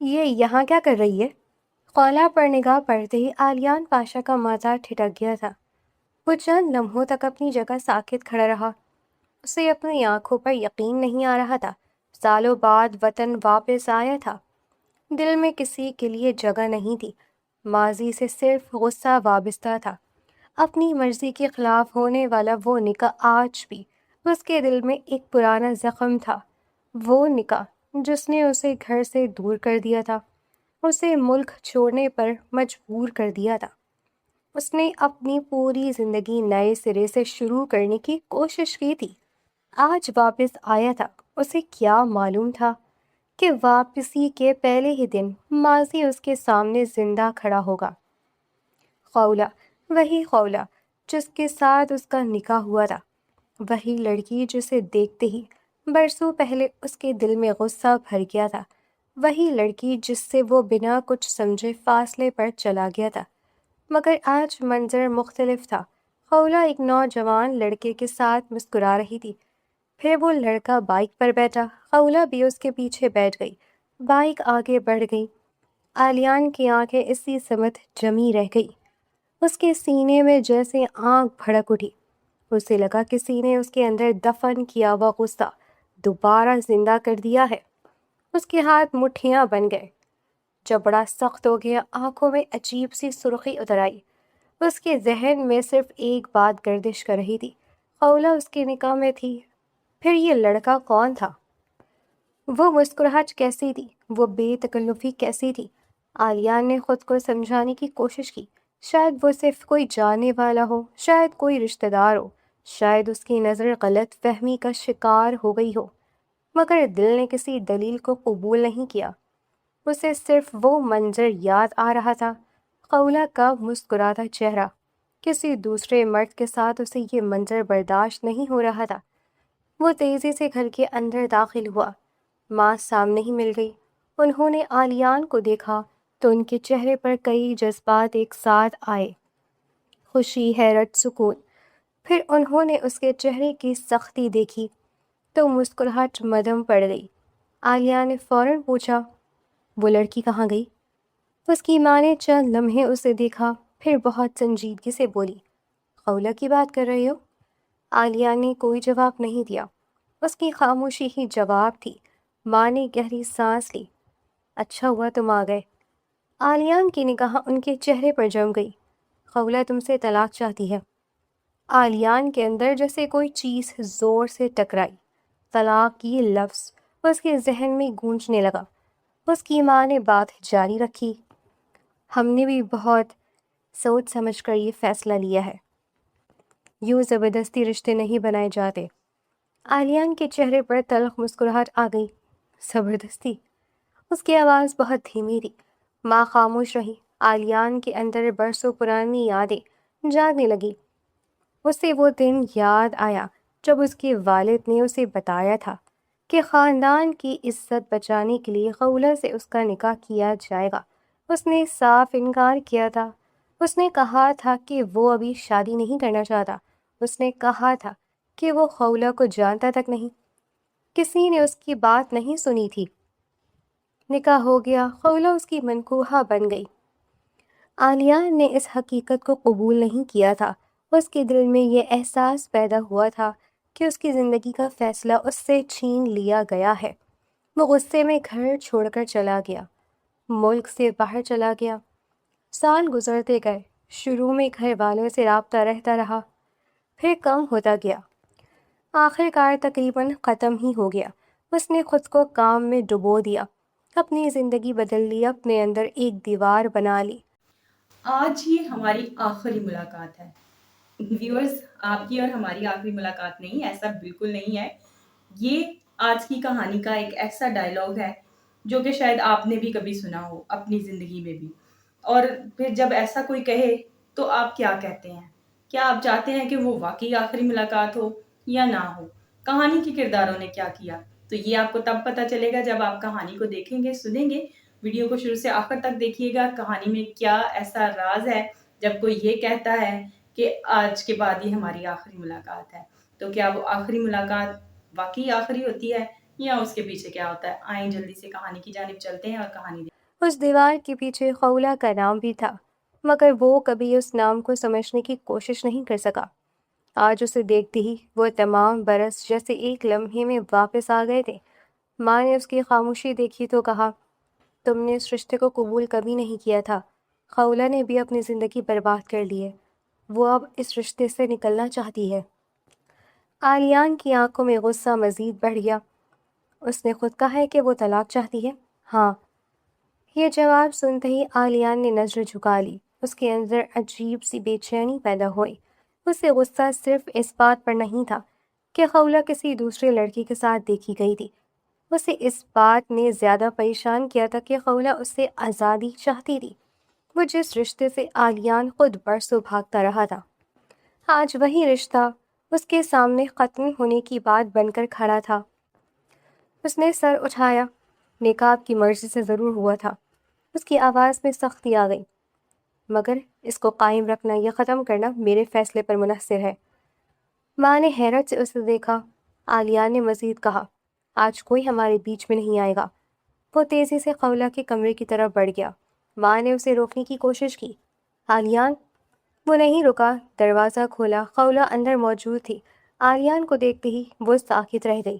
یہ یہاں کیا کر رہی ہے؟ خولا پر نگاہ پڑتے ہی آلیان پاشا کا ماتھا ٹھٹک گیا تھا۔ وہ چند لمحوں تک اپنی جگہ ساکت کھڑا رہا۔ اسے اپنی آنکھوں پر یقین نہیں آ رہا تھا۔ سالوں بعد وطن واپس آیا تھا۔ دل میں کسی کے لیے جگہ نہیں تھی۔ ماضی سے صرف غصہ وابستہ تھا۔ اپنی مرضی کے خلاف ہونے والا وہ نکاح آج بھی اس کے دل میں ایک پرانا زخم تھا۔ وہ نکاح جس نے اسے گھر سے دور کر دیا تھا، اسے ملک چھوڑنے پر مجبور کر دیا تھا۔ اس نے اپنی پوری زندگی نئے سرے سے شروع کرنے کی کوشش کی تھی۔ آج واپس آیا تھا۔ اسے کیا معلوم تھا کہ واپسی کے پہلے ہی دن ماضی اس کے سامنے زندہ کھڑا ہوگا۔ خولا، وہی خولا جس کے ساتھ اس کا نکاح ہوا تھا، وہی لڑکی جسے دیکھتے ہی برسوں پہلے اس کے دل میں غصہ بھر گیا تھا، وہی لڑکی جس سے وہ بنا کچھ سمجھے فاصلے پر چلا گیا تھا۔ مگر آج منظر مختلف تھا۔ خولا ایک نوجوان لڑکے کے ساتھ مسکرا رہی تھی۔ پھر وہ لڑکا بائک پر بیٹھا۔ خولا بھی اس کے پیچھے بیٹھ گئی۔ بائک آگے بڑھ گئی۔ آلیان کی آنکھیں اسی سمت جمی رہ گئی۔ اس کے سینے میں جیسے آگ بھڑک اٹھی۔ اسے لگا کسی نے اس کے اندر دفن کیا ہوا غصہ دوبارہ زندہ کر دیا ہے۔ اس کے ہاتھ مٹھیاں بن گئے، جبڑا سخت ہو گیا، آنکھوں میں عجیب سی سرخی اتر آئی۔ اس کے ذہن میں صرف ایک بات گردش کر رہی تھی، خولا اس کے نکاح میں تھی، پھر یہ لڑکا کون تھا؟ وہ مسکراہٹ کیسی تھی؟ وہ بے تکلفی کیسی تھی؟ آلیان نے خود کو سمجھانے کی کوشش کی۔ شاید وہ صرف کوئی جاننے والا ہو، شاید کوئی رشتہ دار ہو، شاید اس کی نظر غلط فہمی کا شکار ہو گئی ہو، مگر دل نے کسی دلیل کو قبول نہیں کیا۔ اسے صرف وہ منظر یاد آ رہا تھا، خولا کا مسکراتا چہرہ۔ کسی دوسرے مرد کے ساتھ اسے یہ منظر برداشت نہیں ہو رہا تھا۔ وہ تیزی سے گھر کے اندر داخل ہوا۔ ماں سامنے ہی مل گئی۔ انہوں نے آلیان کو دیکھا تو ان کے چہرے پر کئی جذبات ایک ساتھ آئے، خوشی، حیرت، سکون۔ پھر انہوں نے اس کے چہرے کی سختی دیکھی تو مسکراہٹ مدھم پڑ گئی۔ عالیہ نے فوراً پوچھا، وہ لڑکی کہاں گئی؟ اس کی ماں نے چند لمحے اسے دیکھا، پھر بہت سنجیدگی سے بولی، خولا کی بات کر رہے ہو؟ عالیہ نے کوئی جواب نہیں دیا۔ اس کی خاموشی ہی جواب تھی۔ ماں نے گہری سانس لی۔ اچھا ہوا تم آ گئے۔ عالیان کی نگاہ ان کے چہرے پر جم گئی۔ خولا تم سے طلاق چاہتی ہے۔ عالیان کے اندر جیسے کوئی چیز زور سے ٹکرائی۔ طلاق یہ لفظ اس کے ذہن میں گونجنے لگا۔ اس کی ماں نے بات جاری رکھی، ہم نے بھی بہت سوچ سمجھ کر یہ فیصلہ لیا ہے۔ یوں زبردستی رشتے نہیں بنائے جاتے۔ عالیان کے چہرے پر تلخ مسکراہٹ آ گئی۔ زبردستی؟ اس کی آواز بہت دھیمی تھی۔ ماں خاموش رہی۔ عالیان کے اندر برسوں پرانی یادیں جاگنے لگی۔ اسے وہ دن یاد آیا جب اس کے والد نے اسے بتایا تھا کہ خاندان کی عزت بچانے کے لیے خولا سے اس کا نکاح کیا جائے گا۔ اس نے صاف انکار کیا تھا۔ اس نے کہا تھا کہ وہ ابھی شادی نہیں کرنا چاہتا۔ اس نے کہا تھا کہ وہ خولا کو جانتا تک نہیں۔ کسی نے اس کی بات نہیں سنی تھی۔ نکاح ہو گیا، خولا اس کی منکوحہ بن گئی۔ عالیان نے اس حقیقت کو قبول نہیں کیا تھا۔ اس کے دل میں یہ احساس پیدا ہوا تھا کہ اس کی زندگی کا فیصلہ اس سے چھین لیا گیا ہے۔ وہ غصے میں گھر چھوڑ کر چلا گیا، ملک سے باہر چلا گیا۔ سال گزرتے گئے۔ شروع میں گھر والوں سے رابطہ رہتا رہا، پھر کم ہوتا گیا، آخر کار تقریباً ختم ہی ہو گیا۔ اس نے خود کو کام میں ڈبو دیا، اپنی زندگی بدل لی، اپنے اندر ایک دیوار بنا لی۔ آج یہ ہماری آخری ملاقات ہے ویورز، آپ کی اور ہماری آخری ملاقات نہیں، ایسا بالکل نہیں ہے۔ یہ آج کی کہانی کا ایک ایسا ڈائلاگ ہے جو کہ شاید آپ نے بھی کبھی سنا ہو اپنی زندگی میں بھی، اور پھر جب ایسا کوئی کہے تو آپ کیا کہتے ہیں؟ کیا آپ چاہتے ہیں کہ وہ واقعی آخری ملاقات ہو یا نہ ہو؟ کہانی کے کرداروں نے کیا کیا، تو یہ آپ کو تب پتہ چلے گا جب آپ کہانی کو دیکھیں گے، سنیں گے۔ ویڈیو کو شروع سے آخر تک دیکھیے گا، کہانی میں کیا ایسا راز ہے جب کوئی یہ کہتا ہے کہ آج کے بعد یہ ہماری آخری ملاقات ہے، تو کیا وہ آخری ملاقات واقعی آخری ہوتی ہے یا اس کے پیچھے کیا ہوتا ہے؟ آئیں جلدی سے کہانی کی جانب چلتے ہیں اور کہانی اس دیوار کے پیچھے خولہ کا نام بھی تھا، مگر وہ کبھی اس نام کو سمجھنے کی کوشش نہیں کر سکا۔ آج اسے دیکھتے ہی وہ تمام برس جیسے ایک لمحے میں واپس آ گئے تھے۔ ماں نے اس کی خاموشی دیکھی تو کہا، تم نے اس رشتے کو قبول کبھی نہیں کیا تھا۔ خولہ نے بھی اپنی زندگی برباد کر لی ہے، وہ اب اس رشتے سے نکلنا چاہتی ہے۔ آلیان کی آنکھوں میں غصہ مزید بڑھ گیا۔ اس نے خود کہا ہے کہ وہ طلاق چاہتی ہے؟ ہاں۔ یہ جواب سنتے ہی آلیان نے نظر جھکا لی۔ اس کے اندر عجیب سی بے چینی پیدا ہوئی۔ اسے غصہ صرف اس بات پر نہیں تھا کہ خولہ کسی دوسرے لڑکی کے ساتھ دیکھی گئی تھی، اسے اس بات نے زیادہ پریشان کیا تھا کہ خولہ اس سے آزادی چاہتی تھی، وہ جس رشتے سے آلیان خود برسوں بھاگتا رہا تھا۔ آج وہی رشتہ اس کے سامنے ختم ہونے کی بات بن کر کھڑا تھا۔ اس نے سر اٹھایا۔ نکاح آپ کی مرضی سے ضرور ہوا تھا۔ اس کی آواز میں سختی آ گئی، مگر اس کو قائم رکھنا یا ختم کرنا میرے فیصلے پر منحصر ہے۔ ماں نے حیرت سے اسے دیکھا۔ آلیان نے مزید کہا، آج کوئی ہمارے بیچ میں نہیں آئے گا۔ وہ تیزی سے خولہ کے کمرے کی طرف بڑھ گیا۔ ماں نے اسے روکنے کی کوشش کی۔ آلیان، وہ نہیں رکا۔ دروازہ کھولا، خولہ اندر موجود تھی۔ آلیان کو دیکھتے ہی وہ ساکت رہ گئی۔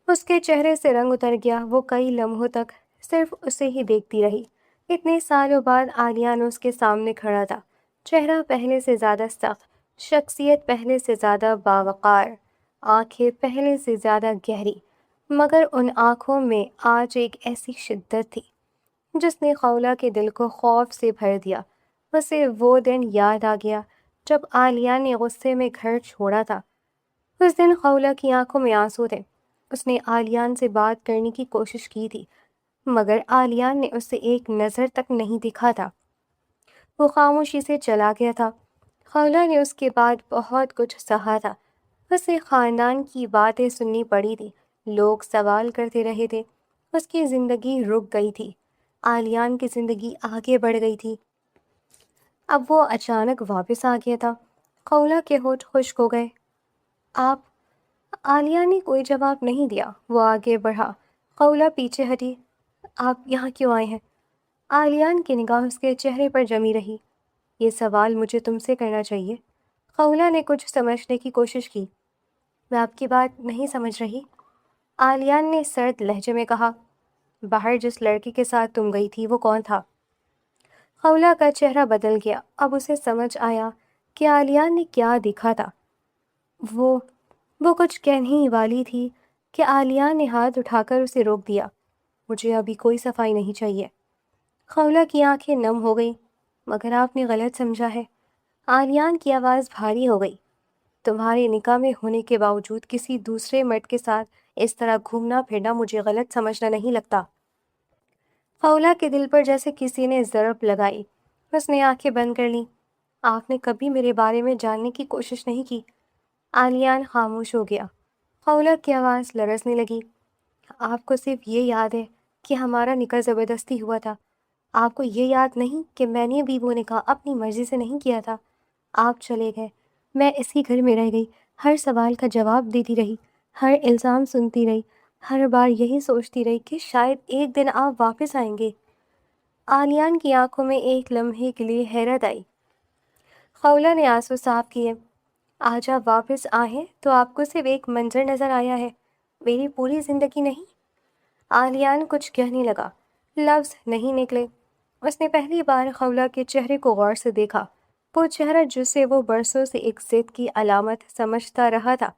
اس کے چہرے سے رنگ اتر گیا۔ وہ کئی لمحوں تک صرف اسے ہی دیکھتی رہی۔ اتنے سالوں بعد آلیان اس کے سامنے کھڑا تھا، چہرہ پہلے سے زیادہ سخت، شخصیت پہلے سے زیادہ باوقار، آنکھیں پہلے سے زیادہ گہری، مگر ان آنکھوں میں آج ایک ایسی شدت تھی جس نے خولہ کے دل کو خوف سے بھر دیا۔ اسے وہ دن یاد آ گیا جب آلیان نے غصے میں گھر چھوڑا تھا۔ اس دن خولہ کی آنکھوں میں آنسو تھے۔ اس نے آلیان سے بات کرنے کی کوشش کی تھی، مگر آلیان نے اسے ایک نظر تک نہیں دکھا تھا۔ وہ خاموشی سے چلا گیا تھا۔ خولہ نے اس کے بعد بہت کچھ سہا تھا۔ اسے خاندان کی باتیں سننی پڑی تھی، لوگ سوال کرتے رہے تھے۔ اس کی زندگی رک گئی تھی، آلیان کی زندگی آگے بڑھ گئی تھی۔ اب وہ اچانک واپس آ گیا تھا۔ خولہ کے ہونٹ خشک ہو گئے۔ آپ؟ عالیہ نے کوئی جواب نہیں دیا۔ وہ آگے بڑھا۔ خولہ پیچھے ہٹی۔ آپ یہاں کیوں آئے ہیں؟ عالیان کی نگاہ اس کے چہرے پر جمی رہی۔ یہ سوال مجھے تم سے کرنا چاہیے۔ خولہ نے کچھ سمجھنے کی کوشش کی۔ میں آپ کی بات نہیں سمجھ رہی۔ عالیان نے سرد لہجے میں کہا، باہر جس لڑکی کے ساتھ تم گئی تھی وہ کون تھا؟ خولہ کا چہرہ بدل گیا۔ اب اسے سمجھ آیا کہ عالیان نے کیا دیکھا تھا۔ وہ کچھ کہنے ہی والی تھی کہ عالیان نے ہاتھ اٹھا کر اسے روک دیا۔ مجھے ابھی کوئی صفائی نہیں چاہیے۔ خولہ کی آنکھیں نم ہو گئیں۔ مگر آپ نے غلط سمجھا ہے۔ عالیان کی آواز بھاری ہو گئی۔ تمہارے نکاح میں ہونے کے باوجود کسی دوسرے مرد کے ساتھ اس طرح گھومنا پھرنا مجھے غلط سمجھنا نہیں لگتا۔ خولہ کے دل پر جیسے کسی نے ضرب لگائی۔ اس نے آنکھیں بند کر لیں۔ آپ نے کبھی میرے بارے میں جاننے کی کوشش نہیں کی۔ عالیان خاموش ہو گیا۔ خولہ کی آواز لرزنے لگی۔ آپ کو صرف یہ یاد ہے کہ ہمارا نکاح زبردستی ہوا تھا۔ آپ کو یہ یاد نہیں کہ میں نے بھی وہ نکاح اپنی مرضی سے نہیں کیا تھا۔ آپ چلے گئے، میں اسی گھر میں رہ گئی، ہر سوال کا جواب دیتی رہی، ہر الزام سنتی رہی، ہر بار یہی سوچتی رہی کہ شاید ایک دن آپ واپس آئیں گے۔ عالیان کی آنکھوں میں ایک لمحے کے لیے حیرت آئی۔ خولہ نے آنسو صاف کیے۔ آج آپ واپس آئے ہیں تو آپ کو صرف ایک منظر نظر آیا ہے، میری پوری زندگی نہیں۔ عالیان کچھ کہنے لگا، لفظ نہیں نکلے۔ اس نے پہلی بار خولہ کے چہرے کو غور سے دیکھا۔ وہ چہرہ جسے وہ برسوں سے ایک ضد کی علامت سمجھتا رہا تھا،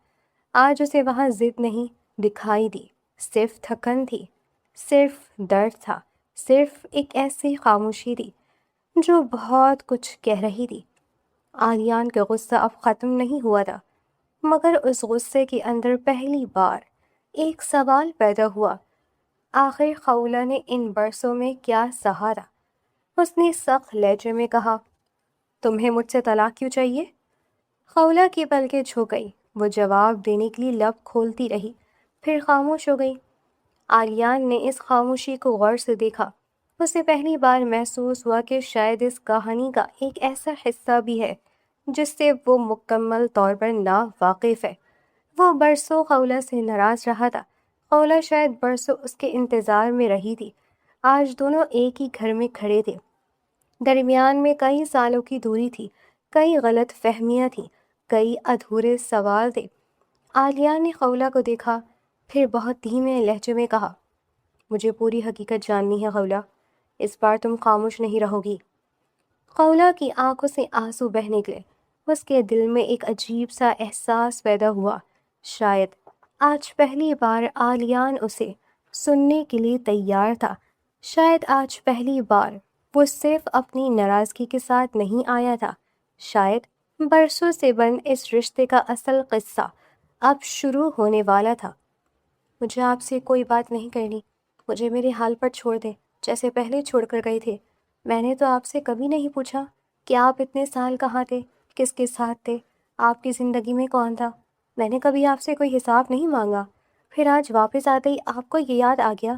آج اسے وہاں ضد نہیں دکھائی دی، صرف تھکن تھی، صرف درد تھا، صرف ایک ایسی خاموشی تھی جو بہت کچھ کہہ رہی تھی۔ عالیان کا غصہ اب ختم نہیں ہوا تھا، مگر اس غصے کے اندر پہلی بار ایک سوال پیدا ہوا، آخر خولہ نے ان برسوں میں کیا سہا تھا؟ اس نے سخت لہجے میں کہا، تمہیں مجھ سے طلاق کیوں چاہیے؟ خولہ کی پلکیں جھک گئی۔ وہ جواب دینے کے لیے لب کھولتی رہی، پھر خاموش ہو گئی۔ عالیان نے اس خاموشی کو غور سے دیکھا۔ اسے پہلی بار محسوس ہوا کہ شاید اس کہانی کا ایک ایسا حصہ بھی ہے جس سے وہ مکمل طور پر نا واقف ہے۔ وہ برسوں خولہ سے ناراض رہا تھا، خولہ شاید برسوں اس کے انتظار میں رہی تھی۔ آج دونوں ایک ہی گھر میں کھڑے تھے، درمیان میں کئی سالوں کی دوری تھی، کئی غلط فہمیاں تھیں، کئی ادھورے سوال تھے۔ عالیہ نے خولہ کو دیکھا، پھر بہت دھیمے لہجے میں کہا، مجھے پوری حقیقت جاننی ہے خولہ، اس بار تم خاموش نہیں رہو گی۔ خولہ کی آنکھوں سے آنسو بہہ نکلے، اس کے دل میں ایک عجیب سا احساس پیدا ہوا، شاید آج پہلی بار عالیان اسے سننے کے لیے تیار تھا، شاید آج پہلی بار وہ صرف اپنی ناراضگی کے ساتھ نہیں آیا تھا، شاید برسوں سے بند اس رشتے کا اصل قصہ اب شروع ہونے والا تھا۔ مجھے آپ سے کوئی بات نہیں کرنی، مجھے میرے حال پر چھوڑ دیں جیسے پہلے چھوڑ کر گئے تھے۔ میں نے تو آپ سے کبھی نہیں پوچھا کہ آپ اتنے سال کہاں تھے، کس کے ساتھ تھے، آپ کی زندگی میں کون تھا۔ میں نے کبھی آپ سے کوئی حساب نہیں مانگا، پھر آج واپس آتے ہی آپ کو یہ یاد آ گیا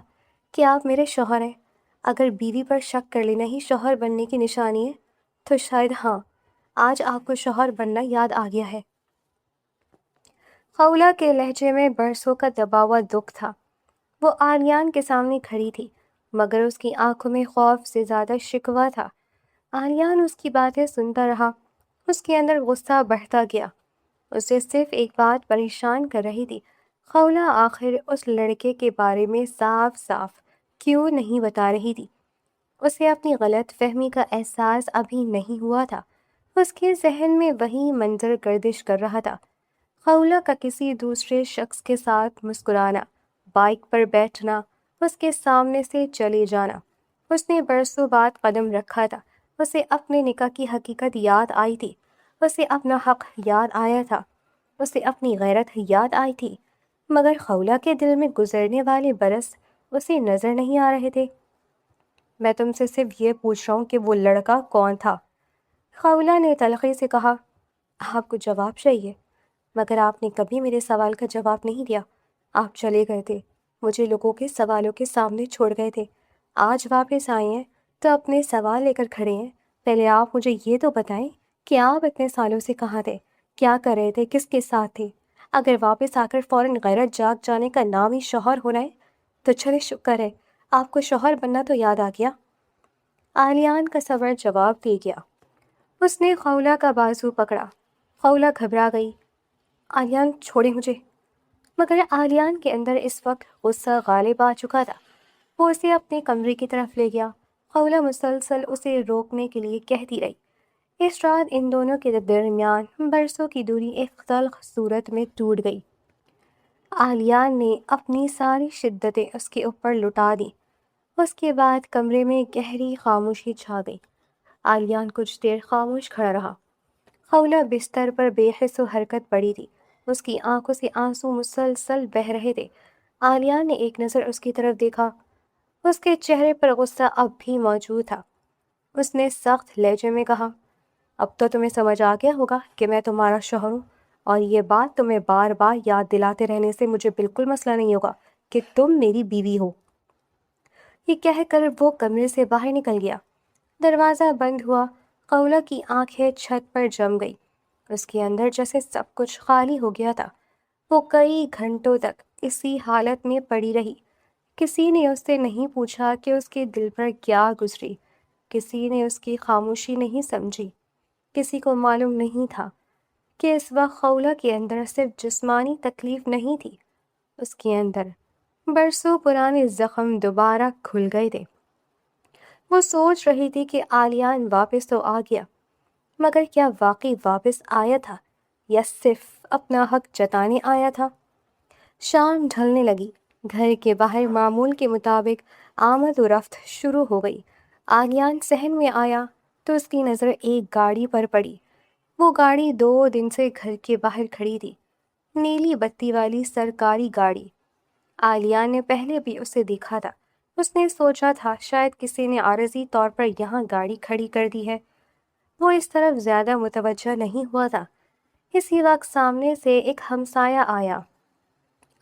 کہ آپ میرے شوہر ہیں۔ اگر بیوی پر شک کر لینا ہی شوہر بننے کی نشانی ہے تو شاید ہاں، آج آپ کو شوہر بننا یاد آ گیا ہے۔ خولہ کے لہجے میں برسوں کا دبا ہوا دکھ تھا۔ وہ عالیان کے سامنے کھڑی تھی، مگر اس کی آنکھوں میں خوف سے زیادہ شکوہ تھا۔ عالیان اس کی باتیں سنتا رہا، اس کے اندر غصہ بڑھتا گیا۔ اسے صرف ایک بات پریشان کر رہی تھی، خولہ آخر اس لڑکے کے بارے میں صاف صاف کیوں نہیں بتا رہی تھی۔ اسے اپنی غلط فہمی کا احساس ابھی نہیں ہوا تھا، اس کے ذہن میں وہی منظر گردش کر رہا تھا، خولہ کا کسی دوسرے شخص کے ساتھ مسکرانا، بائک پر بیٹھنا، اس کے سامنے سے چلے جانا۔ اس نے برسوں بعد قدم رکھا تھا، اسے اپنے نکاح کی حقیقت یاد آئی تھی، اسے اپنا حق یاد آیا تھا، اسے اپنی غیرت یاد آئی تھی، مگر خولہ کے دل میں گزرنے والے برس اسے نظر نہیں آ رہے تھے۔ میں تم سے صرف یہ پوچھ رہا ہوں کہ وہ لڑکا کون تھا؟ خولہ نے تلخی سے کہا، آپ کو جواب چاہیے، مگر آپ نے کبھی میرے سوال کا جواب نہیں دیا۔ آپ چلے گئے تھے، مجھے لوگوں کے سوالوں کے سامنے چھوڑ گئے تھے، آج واپس آئے ہیں تو اپنے سوال لے کر کھڑے ہیں۔ پہلے آپ مجھے یہ تو بتائیں کہ آپ اتنے سالوں سے کہاں تھے، کیا کر رہے تھے، کس کے ساتھ تھے؟ اگر واپس آ کر فوراً غیرت جاگ جانے کا نام ہی شوہر ہونا ہے تو چلے، شکر ہے آپ کو شوہر بننا تو یاد آ گیا۔ عالیان کا صبر جواب دے گیا۔ اس نے خولہ کا بازو پکڑا، خولہ گھبرا گئی۔ عالیان چھوڑے مجھے۔ مگر عالیان کے اندر اس وقت غصہ غالب آ چکا تھا، وہ اسے اپنے کمرے کی طرف لے گیا۔ خولہ مسلسل اسے روکنے کے لیے کہتی رہی۔ اس رات ان دونوں کے درمیان برسوں کی دوری ایک تلخ صورت میں ٹوٹ گئی۔ عالیان نے اپنی ساری شدتیں اس کے اوپر لٹا دیں۔ اس کے بعد کمرے میں گہری خاموشی چھا گئی۔ عالیان کچھ دیر خاموش کھڑا رہا۔ خولہ بستر پر بے حس و حرکت پڑی تھی، اس کی آنکھوں سے آنسو مسلسل بہہ رہے تھے۔ عالیان نے ایک نظر اس کی طرف دیکھا، اس کے چہرے پر غصہ اب بھی موجود تھا۔ اس نے سخت لہجے میں کہا، اب تو تمہیں سمجھ آ گیا ہوگا کہ میں تمہارا شوہر ہوں، اور یہ بات تمہیں بار بار یاد دلاتے رہنے سے مجھے بالکل مسئلہ نہیں ہوگا کہ تم میری بیوی ہو۔ یہ کہہ کر وہ کمرے سے باہر نکل گیا۔ دروازہ بند ہوا، خولہ کی آنکھیں چھت پر جم گئی، اس کے اندر جیسے سب کچھ خالی ہو گیا تھا۔ وہ کئی گھنٹوں تک اسی حالت میں پڑی رہی۔ کسی نے اس سے نہیں پوچھا کہ اس کے دل پر کیا گزری، کسی نے اس کی خاموشی نہیں سمجھی، کسی کو معلوم نہیں تھا کہ اس وقت خولہ کے اندر صرف جسمانی تکلیف نہیں تھی، اس کے اندر برسوں پرانے زخم دوبارہ کھل گئے تھے۔ وہ سوچ رہی تھی کہ عالیان واپس تو آ گیا، مگر کیا واقعی واپس آیا تھا یا صرف اپنا حق جتانے آیا تھا؟ شام ڈھلنے لگی، گھر کے باہر معمول کے مطابق آمد و رفت شروع ہو گئی۔ عالیان صحن میں آیا تو اس کی نظر ایک گاڑی پر پڑی۔ وہ گاڑی 2 دن سے گھر کے باہر کھڑی تھی، نیلی بتی والی سرکاری گاڑی۔ عالیان نے پہلے بھی اسے دیکھا تھا، اس نے سوچا تھا شاید کسی نے عارضی طور پر یہاں گاڑی کھڑی کر دی ہے۔ وہ اس طرف زیادہ متوجہ نہیں ہوا تھا۔ اسی وقت سامنے سے ایک ہمسایہ آیا۔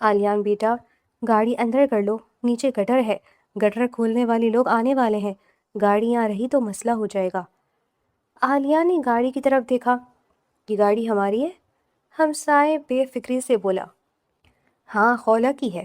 عالیان بیٹا، گاڑی اندر کر لو، نیچے گٹر ہے، گٹر کھولنے والے لوگ آنے والے ہیں، گاڑی آ رہی تو مسئلہ ہو جائے گا۔ عالیہ نے گاڑی کی طرف دیکھا، یہ گاڑی ہماری ہے؟ ہمسائے بے فکری سے بولا۔ ہاں، خولہ کی ہے۔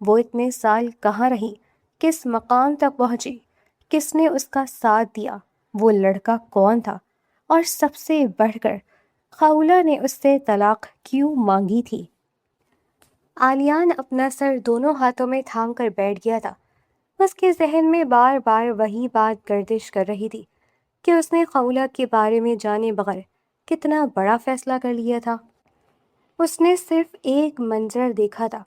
وہ اتنے سال کہاں رہی، کس مقام تک پہنچی، کس نے اس کا ساتھ دیا، وہ لڑکا کون تھا، اور سب سے بڑھ کر خولہ نے اس سے طلاق کیوں مانگی تھی؟ آلیان اپنا سر دونوں ہاتھوں میں تھام کر بیٹھ گیا تھا۔ اس کے ذہن میں بار بار وہی بات گردش کر رہی تھی کہ اس نے خولہ کے بارے میں جانے بغیر کتنا بڑا فیصلہ کر لیا تھا۔ اس نے صرف ایک منظر دیکھا تھا،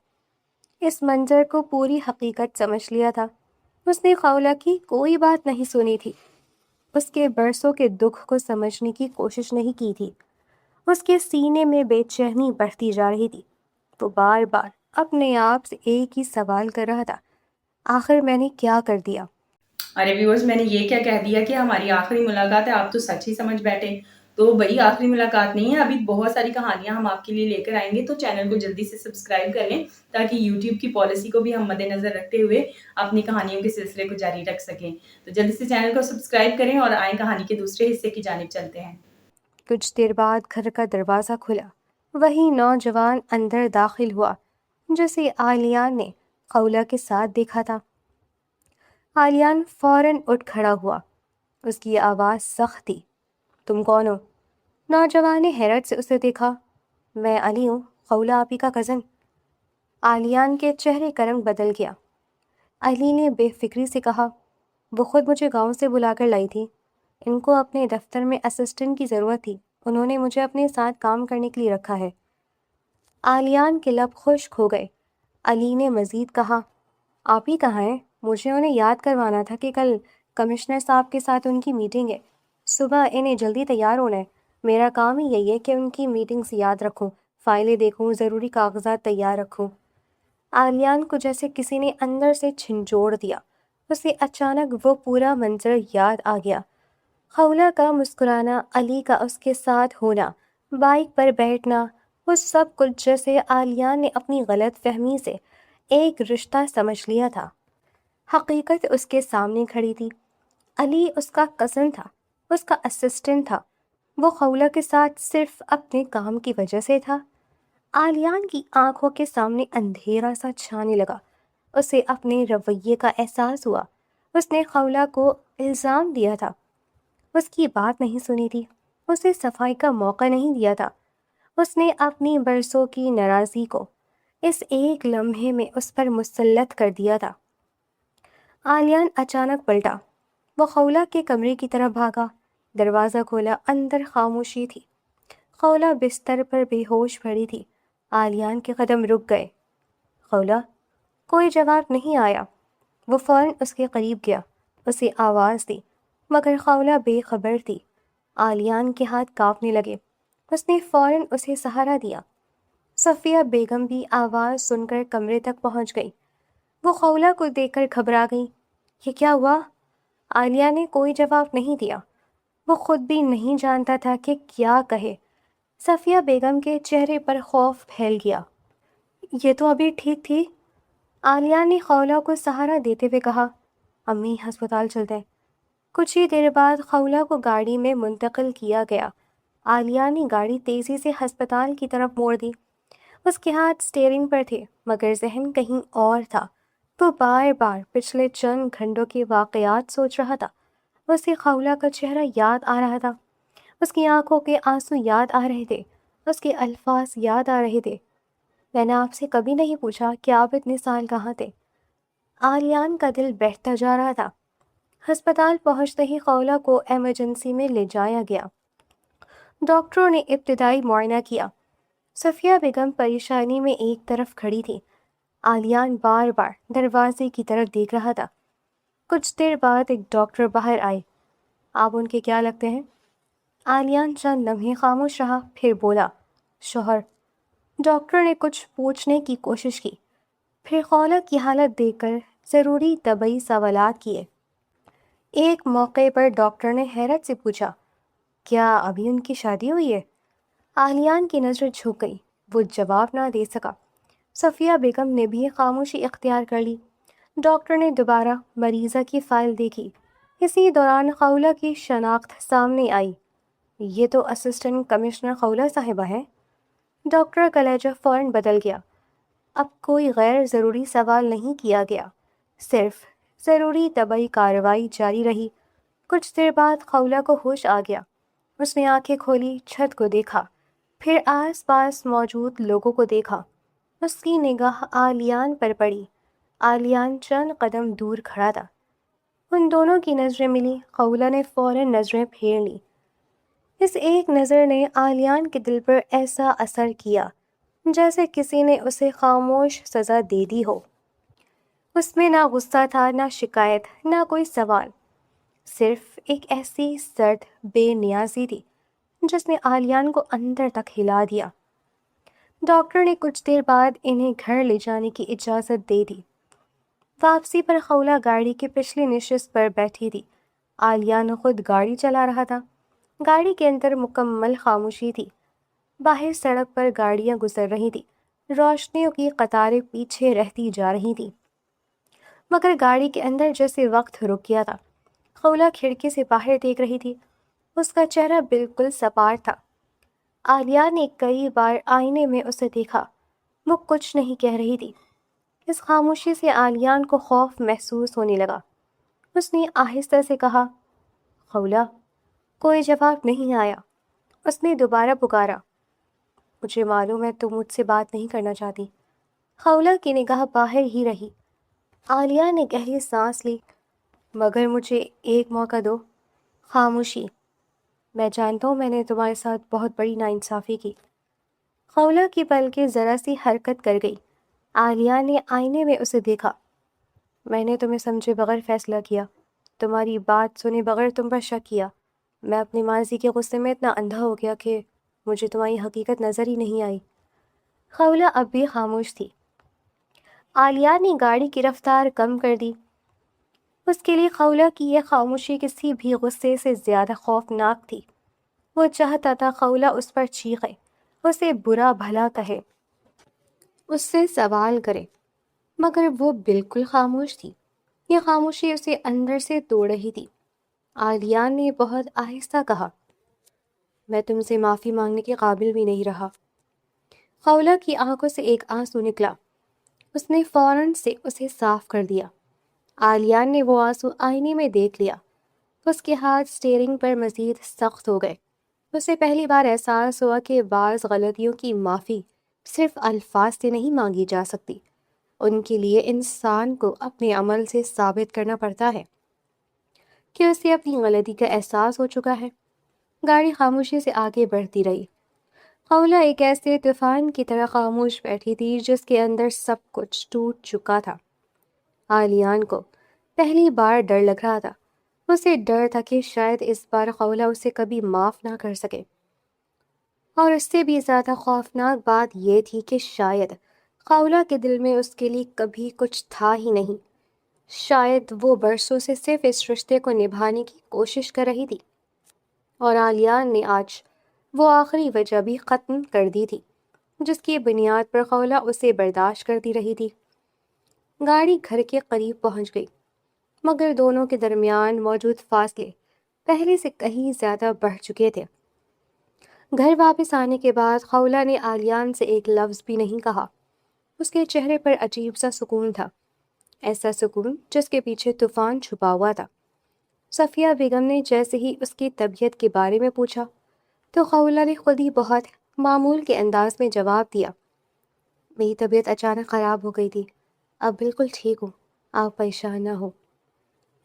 اس منظر کو پوری حقیقت سمجھ لیا تھا۔ اس نے خولہ کی کوئی بات نہیں سنی تھی، اس کے برسوں کے دکھ کو سمجھنے کی کوشش نہیں کی تھی۔ اس کے سینے میں بے چینی بڑھتی جا رہی تھی۔ وہ بار بار اپنے آپ سے ایک ہی سوال کر رہا تھا، آخر میں نے کیا کر دیا؟ ارے ویورز، میں نے یہ کیا کہہ دیا کہ ہماری آخری ملاقات ہے، آپ تو سچ ہی سمجھ بیٹھے۔ تو بھائی آخری ملاقات نہیں ہے، ابھی بہت ساری کہانیاں ہم آپ کے لیے لے کر آئیں گے، تو چینل کو جلدی سے سبسکرائب کر لیں تاکہ یوٹیوب کی پالیسی کو بھی ہم مد نظر رکھتے ہوئے اپنی کہانیوں کے سلسلے کو جاری رکھ سکیں۔ تو جلدی سے چینل کو سبسکرائب کریں اور آئیں کہانی کے دوسرے حصے کی جانب چلتے ہیں۔ کچھ دیر بعد گھر کا دروازہ کھلا۔ وہی نوجوان اندر داخل ہوا جسے آلیان نے خولہ کے ساتھ دیکھا تھا۔ آلیان فوراً اٹھ کھڑا ہوا۔ اس کی آواز سخت تھی۔ تم کون ہو؟ نوجوان نے حیرت سے اسے دیکھا۔ میں علی ہوں، خولہ آپی کا کزن۔ آلیان کے چہرے کا رنگ بدل گیا۔ علی نے بے فکری سے کہا، وہ خود مجھے گاؤں سے بلا کر لائی تھی، ان کو اپنے دفتر میں اسسٹنٹ کی ضرورت تھی، انہوں نے مجھے اپنے ساتھ کام کرنے کے لیے رکھا ہے۔ آلیان کے لب خشک ہو گئے۔ علی نے مزید کہا، آپ ہی کہاں ہیں؟ مجھے انہیں یاد کروانا تھا کہ کل کمشنر صاحب کے ساتھ ان کی میٹنگ ہے، صبح انہیں جلدی تیار ہونا ہے۔ میرا کام ہی یہی ہے کہ ان کی میٹنگز یاد رکھوں، فائلیں دیکھوں، ضروری کاغذات تیار رکھوں۔ آلیان کو جیسے کسی نے اندر سے جھنجھوڑ دیا۔ اسے اچانک وہ پورا منظر یاد آ گیا، خولہ کا مسکرانا، علی کا اس کے ساتھ ہونا، بائک پر بیٹھنا، وہ سب کچھ جیسے آلیان نے اپنی غلط فہمی سے ایک رشتہ سمجھ لیا تھا۔ حقیقت اس کے سامنے کھڑی تھی۔ علی اس کا کزن تھا، اس کا اسسٹنٹ تھا۔ وہ خولہ کے ساتھ صرف اپنے کام کی وجہ سے تھا۔ آلیان کی آنکھوں کے سامنے اندھیرا سا چھانے لگا۔ اسے اپنے رویے کا احساس ہوا۔ اس نے خولہ کو الزام دیا تھا، اس کی بات نہیں سنی تھی، اسے صفائی کا موقع نہیں دیا تھا۔ اس نے اپنی برسوں کی ناراضی کو اس ایک لمحے میں اس پر مسلط کر دیا تھا۔ آلیان اچانک پلٹا۔ وہ خولہ کے کمرے کی طرف بھاگا۔ دروازہ کھولا، اندر خاموشی تھی۔ خولہ بستر پر بے ہوش پڑی تھی۔ آلیان کے قدم رک گئے۔ خولہ؟ کوئی جواب نہیں آیا۔ وہ فوراً اس کے قریب گیا، اسے آواز دی، مگر خولہ بے خبر تھی۔ آلیان کے ہاتھ کانپنے لگے۔ اس نے فوراً اسے سہارا دیا۔ صفیہ بیگم بھی آواز سن کر کمرے تک پہنچ گئی۔ وہ خولہ کو دیکھ کر گھبرا گئی۔ یہ کیا ہوا؟ عالیہ نے کوئی جواب نہیں دیا۔ وہ خود بھی نہیں جانتا تھا کہ کیا کہے۔ صفیہ بیگم کے چہرے پر خوف پھیل گیا۔ یہ تو ابھی ٹھیک تھی۔ عالیہ نے خولہ کو سہارا دیتے ہوئے کہا، امی ہسپتال چلتے ہیں۔ کچھ ہی دیر بعد خولہ کو گاڑی میں منتقل کیا گیا۔ عالیہ نے گاڑی تیزی سے ہسپتال کی طرف موڑ دی۔ اس کے ہاتھ اسٹیئرنگ پر تھے مگر ذہن کہیں اور تھا۔ وہ بار بار پچھلے چند گھنٹوں کے واقعات سوچ رہا تھا۔ اسے خولہ کا چہرہ یاد آ رہا تھا، اس کی آنکھوں کے آنسو یاد آ رہے تھے، اس کے الفاظ یاد آ رہے تھے، میں نے آپ سے کبھی نہیں پوچھا کہ آپ اتنے سال کہاں تھے۔ آلیان کا دل بہتا جا رہا تھا۔ ہسپتال پہنچتے ہی خولہ کو ایمرجنسی میں لے جایا گیا۔ ڈاکٹروں نے ابتدائی معائنہ کیا۔ صفیہ بیگم پریشانی میں ایک طرف کھڑی تھی۔ آلیان بار بار دروازے کی طرف دیکھ رہا تھا۔ کچھ دیر بعد ایک ڈاکٹر باہر آئے۔ آپ ان کے کیا لگتے ہیں؟ آلیان چند لمحے خاموش رہا، پھر بولا، شوہر۔ ڈاکٹر نے کچھ پوچھنے کی کوشش کی، پھر خولہ کی حالت دیکھ کر ضروری طبی سوالات کیے۔ ایک موقع پر ڈاکٹر نے حیرت سے پوچھا، کیا ابھی ان کی شادی ہوئی ہے؟ آلیان کی نظر جھک گئی، وہ جواب نہ دے سکا۔ صفیہ بیگم نے بھی خاموشی اختیار کر لی۔ ڈاکٹر نے دوبارہ مریضہ کی فائل دیکھی۔ اسی دوران خولہ کی شناخت سامنے آئی۔ یہ تو اسسٹنٹ کمشنر خولہ صاحبہ ہے۔ ڈاکٹر کا لہجہ فوراً بدل گیا۔ اب کوئی غیر ضروری سوال نہیں کیا گیا، صرف ضروری طبی کارروائی جاری رہی۔ کچھ دیر بعد خولہ کو ہوش آ گیا۔ اس نے آنکھیں کھولی، چھت کو دیکھا، پھر آس پاس موجود لوگوں کو دیکھا۔ اس کی نگاہ آلیان پر پڑی۔ آلیان چند قدم دور کھڑا تھا۔ ان دونوں کی نظریں ملی۔ خولہ نے فوراً نظریں پھیر لیں۔ اس ایک نظر نے آلیان کے دل پر ایسا اثر کیا جیسے کسی نے اسے خاموش سزا دے دی ہو۔ اس میں نہ غصہ تھا، نہ شکایت، نہ کوئی سوال، صرف ایک ایسی سرد بے نیازی تھی جس نے آلیان کو اندر تک ہلا دیا۔ ڈاکٹر نے کچھ دیر بعد انہیں گھر لے جانے کی اجازت دے دی۔ واپسی پر خولہ گاڑی کی پچھلی نشست پر بیٹھی تھی۔ آلیان خود گاڑی چلا رہا تھا۔ گاڑی کے اندر مکمل خاموشی تھی۔ باہر سڑک پر گاڑیاں گزر رہی تھیں، روشنیوں کی قطاریں پیچھے رہتی جا رہی تھیں، مگر گاڑی کے اندر جیسے وقت رک گیا تھا۔ خولہ کھڑکی سے باہر دیکھ رہی تھی۔ اس کا چہرہ بالکل سپاٹ تھا۔ عالیہ نے کئی بار آئینے میں اسے دیکھا، وہ کچھ نہیں کہہ رہی تھی۔ اس خاموشی سے عالیان کو خوف محسوس ہونے لگا۔ اس نے آہستہ سے کہا، خولہ۔ کوئی جواب نہیں آیا۔ اس نے دوبارہ پکارا، مجھے معلوم ہے تم مجھ سے بات نہیں کرنا چاہتی۔ خولہ کی نگاہ باہر ہی رہی۔ عالیہ نے گہری سانس لی، مگر مجھے ایک موقع دو۔ خاموشی۔ میں جانتا ہوں میں نے تمہارے ساتھ بہت بڑی ناانصافی کی۔ خولہ کی پلکیں ذرا سی حرکت کر گئی۔ عالیہ نے آئینے میں اسے دیکھا۔ میں نے تمہیں سمجھے بغیر فیصلہ کیا، تمہاری بات سنے بغیر تم پر شک کیا۔ میں اپنے ماضی کے غصے میں اتنا اندھا ہو گیا کہ مجھے تمہاری حقیقت نظر ہی نہیں آئی۔ خولہ اب بھی خاموش تھی۔ عالیہ نے گاڑی کی رفتار کم کر دی۔ اس کے لیے خولہ کی یہ خاموشی کسی بھی غصے سے زیادہ خوفناک تھی۔ وہ چاہتا تھا خولہ اس پر چیخے، اسے برا بھلا کہے، اس سے سوال کرے، مگر وہ بالکل خاموش تھی۔ یہ خاموشی اسے اندر سے توڑ رہی تھی۔ عالیہ نے بہت آہستہ کہا، میں تم سے معافی مانگنے کے قابل بھی نہیں رہا۔ خولہ کی آنکھوں سے ایک آنسو نکلا۔ اس نے فوراً سے اسے صاف کر دیا۔ عالیہ نے وہ آنسو آئینے میں دیکھ لیا۔ اس کے ہاتھ اسٹیئرنگ پر مزید سخت ہو گئے۔ اسے پہلی بار احساس ہوا کہ بعض غلطیوں کی معافی صرف الفاظ سے نہیں مانگی جا سکتی، ان کے لیے انسان کو اپنے عمل سے ثابت کرنا پڑتا ہے کہ اسے اپنی غلطی کا احساس ہو چکا ہے۔ گاڑی خاموشی سے آگے بڑھتی رہی۔ خولہ ایک ایسے طوفان کی طرح خاموش بیٹھی تھی جس کے اندر سب کچھ ٹوٹ چکا تھا۔ عالیان کو پہلی بار ڈر لگ رہا تھا۔ اسے ڈر تھا کہ شاید اس بار خولہ اسے کبھی معاف نہ کر سکے، اور اس سے بھی زیادہ خوفناک بات یہ تھی کہ شاید خولہ کے دل میں اس کے لیے کبھی کچھ تھا ہی نہیں۔ شاید وہ برسوں سے صرف اس رشتے کو نبھانے کی کوشش کر رہی تھی، اور عالیان نے آج وہ آخری وجہ بھی ختم کر دی تھی جس کی بنیاد پر خولہ اسے برداشت کرتی رہی تھی۔ گاڑی گھر کے قریب پہنچ گئی، مگر دونوں کے درمیان موجود فاصلے پہلے سے کہیں زیادہ بڑھ چکے تھے۔ گھر واپس آنے کے بعد خولہ نے عالیان سے ایک لفظ بھی نہیں کہا۔ اس کے چہرے پر عجیب سا سکون تھا، ایسا سکون جس کے پیچھے طوفان چھپا ہوا تھا۔ صفیہ بیگم نے جیسے ہی اس کی طبیعت کے بارے میں پوچھا تو خولہ نے خود ہی بہت معمول کے انداز میں جواب دیا، میری طبیعت اچانک خراب ہو گئی تھی، اب بالکل ٹھیک ہوں، آپ پریشان نہ ہو۔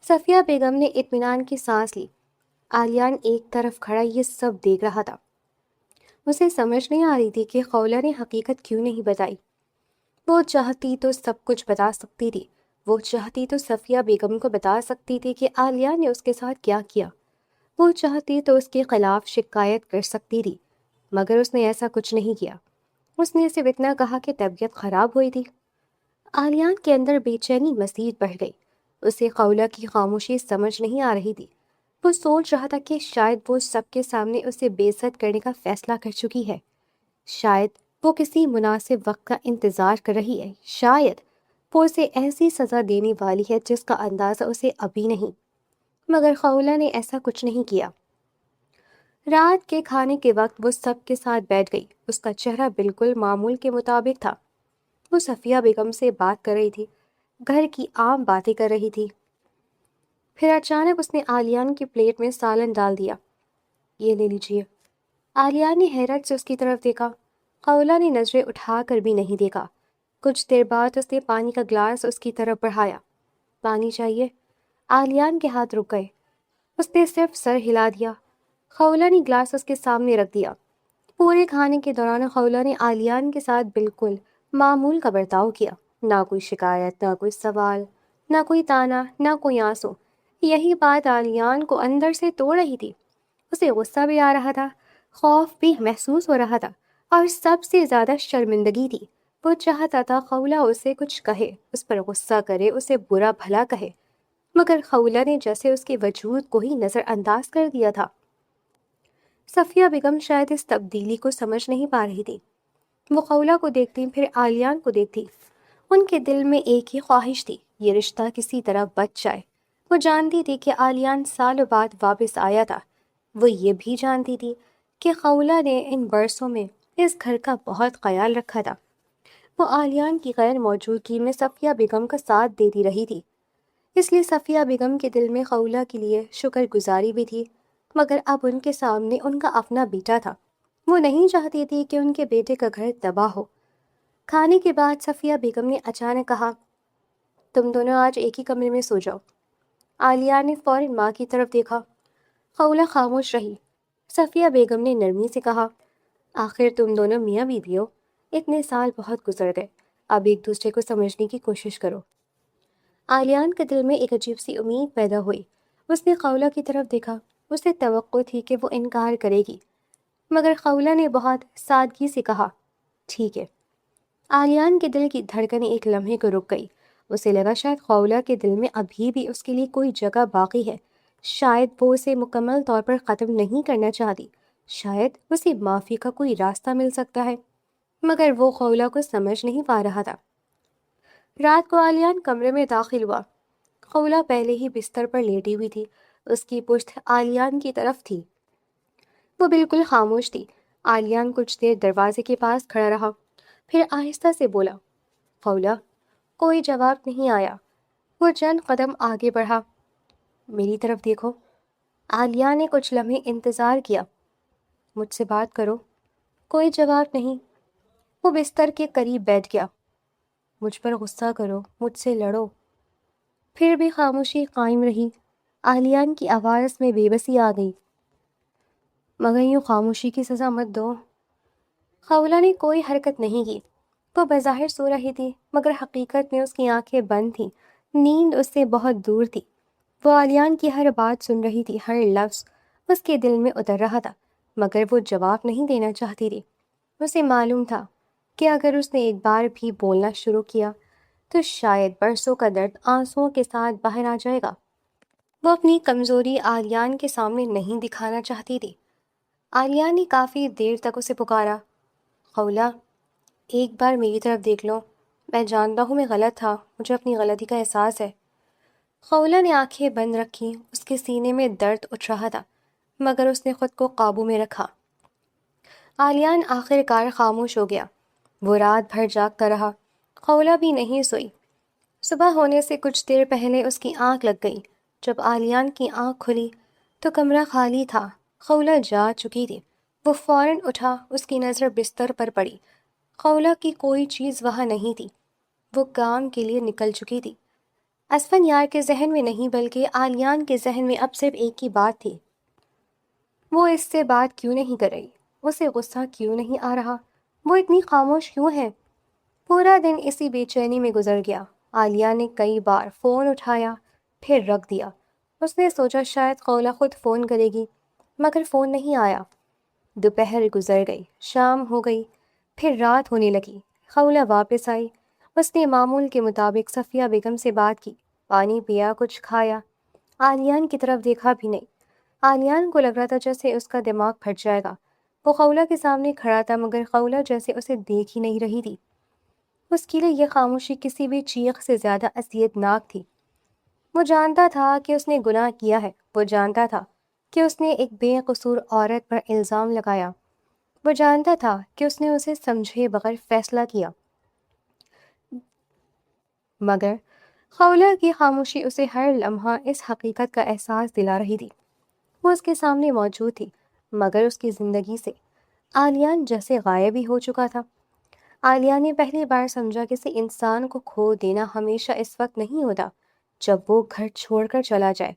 صفیہ بیگم نے اطمینان کی سانس لی۔ عالیان ایک طرف کھڑا یہ سب دیکھ رہا تھا۔ اسے سمجھ نہیں آ رہی تھی کہ خولہ نے حقیقت کیوں نہیں بتائی۔ وہ چاہتی تو سب کچھ بتا سکتی تھی۔ وہ چاہتی تو صفیہ بیگم کو بتا سکتی تھی کہ عالیہ نے اس کے ساتھ کیا کیا۔ وہ چاہتی تو اس کے خلاف شکایت کر سکتی تھی، مگر اس نے ایسا کچھ نہیں کیا۔ اس نے صرف اتنا کہا کہ طبیعت خراب ہوئی تھی۔ عالیان کے اندر بے چینی مزید بڑھ گئی۔ اسے خولہ کی خاموشی سمجھ نہیں آ رہی تھی۔ وہ سوچ رہا تھا کہ شاید وہ سب کے سامنے اسے بے عزت کرنے کا فیصلہ کر چکی ہے، شاید وہ کسی مناسب وقت کا انتظار کر رہی ہے، شاید وہ اسے ایسی سزا دینے والی ہے جس کا اندازہ اسے ابھی نہیں، مگر خولہ نے ایسا کچھ نہیں کیا۔ رات کے کھانے کے وقت وہ سب کے ساتھ بیٹھ گئی۔ اس کا چہرہ بالکل معمول کے مطابق تھا، وہ صفیہ بیگم سے بات کر رہی تھی، گھر کی عام باتیں کر رہی تھی۔ پھر اچانک اس نے آلیان کی پلیٹ میں سالن ڈال دیا۔ یہ لے لیجیے۔ عالیہ نے حیرت سے اس کی طرف دیکھا۔ خولہ نے نظریں اٹھا کر بھی نہیں دیکھا۔ کچھ دیر بعد اس نے پانی کا گلاس اس کی طرف بڑھایا۔ پانی چاہیے؟ عالیان کے ہاتھ رک گئے۔ اس نے صرف سر ہلا دیا۔ خولہ نے گلاس اس کے سامنے رکھ دیا۔ پورے کھانے کے دوران خولہ نے عالیان کے ساتھ بالکل معمول کا برتاؤ کیا۔ نہ کوئی شکایت، نہ کوئی سوال، نہ کوئی تانا، نہ کوئی آنسو۔ یہی بات عالیان کو اندر سے توڑ رہی تھی۔ اسے غصہ بھی آ رہا تھا، خوف بھی محسوس ہو رہا تھا، اور سب سے زیادہ شرمندگی تھی۔ وہ چاہتا تھا خولہ اسے کچھ کہے، اس پر غصہ کرے، اسے برا بھلا کہے، مگر خولہ نے جیسے اس کے وجود کو ہی نظر انداز کر دیا تھا۔ صفیہ بیگم شاید اس تبدیلی کو سمجھ نہیں پا رہی تھی۔ وہ خولہ کو دیکھتی، پھر عالیان کو دیکھتی۔ ان کے دل میں ایک ہی خواہش تھی، یہ رشتہ کسی طرح بچ جائے۔ وہ جانتی تھی کہ عالیان سالوں بعد واپس آیا تھا۔ وہ یہ بھی جانتی تھی کہ خولہ نے ان برسوں میں اس گھر کا بہت خیال رکھا تھا۔ وہ عالیان کی غیر موجودگی میں صفیہ بیگم کا ساتھ دیتی رہی تھی، اس لیے صفیہ بیگم کے دل میں خولہ کے لیے شکر گزاری بھی تھی، مگر اب ان کے سامنے ان کا اپنا بیٹا تھا۔ وہ نہیں چاہتی تھی کہ ان کے بیٹے کا گھر تباہ ہو۔ کھانے کے بعد صفیہ بیگم نے اچانک کہا، تم دونوں آج ایک ہی کمرے میں سو جاؤ۔ عالیہ نے فوراً ماں کی طرف دیکھا۔ خولہ خاموش رہی۔ صفیہ بیگم نے نرمی سے کہا، آخر تم دونوں میاں بیوی ہو، اتنے سال بہت گزر گئے، اب ایک دوسرے کو سمجھنے کی کوشش کرو۔ عالیان کے دل میں ایک عجیب سی امید پیدا ہوئی۔ اس نے خولہ کی طرف دیکھا۔ اسے توقع تھی کہ وہ انکار کرے گی، مگر خولہ نے بہت سادگی سے کہا، ٹھیک ہے۔ عالیان کے دل کی دھڑکنیں ایک لمحے کو رک گئی۔ اسے لگا شاید خولہ کے دل میں ابھی بھی اس کے لیے کوئی جگہ باقی ہے، شاید وہ اسے مکمل طور پر ختم نہیں کرنا چاہتی، شاید اسے معافی کا کوئی راستہ مل سکتا ہے، مگر وہ خولہ کو سمجھ نہیں پا رہا تھا۔ رات کو عالیان کمرے میں داخل ہوا۔ خولہ پہلے ہی بستر پر لیٹی ہوئی تھی، اس کی پشت عالیان کی طرف تھی۔ وہ بالکل خاموش تھی۔ عالیان کچھ دیر دروازے کے پاس کھڑا رہا، پھر آہستہ سے بولا، خولہ۔ کوئی جواب نہیں آیا۔ وہ چند قدم آگے بڑھا، میری طرف دیکھو۔ عالیہ نے کچھ لمحے انتظار کیا، مجھ سے بات کرو۔ کوئی جواب نہیں۔ وہ بستر کے قریب بیٹھ گیا، مجھ پر غصہ کرو، مجھ سے لڑو۔ پھر بھی خاموشی قائم رہی۔ عالیان کی آواز میں بے بسی آ گئی، مگر یوں خاموشی کی سزا مت دو۔ خولہ نے کوئی حرکت نہیں کی۔ وہ بظاہر سو رہی تھی، مگر حقیقت میں اس کی آنکھیں بند تھیں، نیند اس سے بہت دور تھی۔ وہ عالیان کی ہر بات سن رہی تھی، ہر لفظ اس کے دل میں اتر رہا تھا، مگر وہ جواب نہیں دینا چاہتی تھی۔ اسے معلوم تھا کہ اگر اس نے ایک بار بھی بولنا شروع کیا تو شاید برسوں کا درد آنسوؤں کے ساتھ باہر آ جائے گا۔ وہ اپنی کمزوری عالیان کے سامنے نہیں دکھانا چاہتی تھی۔ عالیہ نے کافی دیر تک اسے پکارا، خولہ، ایک بار میری طرف دیکھ لو۔ میں جانتا ہوں میں غلط تھا، مجھے اپنی غلطی کا احساس ہے۔ خولہ نے آنکھیں بند رکھیں، اس کے سینے میں درد اٹھ رہا تھا، مگر اس نے خود کو قابو میں رکھا۔ عالیان آخر کار خاموش ہو گیا۔ وہ رات بھر جاگتا رہا۔ خولہ بھی نہیں سوئی۔ صبح ہونے سے کچھ دیر پہلے اس کی آنکھ لگ گئی۔ جب عالیان کی آنکھ کھلی تو کمرہ خالی تھا، خولہ جا چکی تھی۔ وہ فوراً اٹھا، اس کی نظر بستر پر پڑی۔ خولہ کی کوئی چیز وہاں نہیں تھی، وہ کام کے لیے نکل چکی تھی۔ اسفندیار کے ذہن میں نہیں بلکہ عالیان کے ذہن میں اب صرف ایک ہی بات تھی، وہ اس سے بات کیوں نہیں کر رہی، اسے غصہ کیوں نہیں آ رہا، وہ اتنی خاموش کیوں ہے۔ پورا دن اسی بے چینی میں گزر گیا۔ عالیہ نے کئی بار فون اٹھایا، پھر رکھ دیا۔ اس نے سوچا شاید خولہ خود فون کرے گی، مگر فون نہیں آیا۔ دوپہر گزر گئی، شام ہو گئی، پھر رات ہونے لگی۔ خولہ واپس آئی۔ اس نے معمول کے مطابق صفیہ بیگم سے بات کی، پانی پیا، کچھ کھایا۔ عالیان کی طرف دیکھا بھی نہیں۔ عالیان کو لگ رہا تھا جیسے اس کا دماغ پھٹ جائے گا۔ وہ خولہ کے سامنے کھڑا تھا، مگر خولہ جیسے اسے دیکھ ہی نہیں رہی تھی۔ اس کے لیے یہ خاموشی کسی بھی چیخ سے زیادہ اذیت ناک تھی۔ وہ جانتا تھا کہ اس نے گناہ کیا ہے، وہ جانتا تھا کہ اس نے ایک بے قصور عورت پر الزام لگایا، وہ جانتا تھا کہ اس نے اسے سمجھے بغیر فیصلہ کیا۔ مگر خولہ کی خاموشی اسے ہر لمحہ اس حقیقت کا احساس دلا رہی تھی، وہ اس کے سامنے موجود تھی مگر اس کی زندگی سے آلیان جیسے غائب ہی ہو چکا تھا۔ عالیہ نے پہلی بار سمجھا کسی انسان کو کھو دینا ہمیشہ اس وقت نہیں ہوتا جب وہ گھر چھوڑ کر چلا جائے۔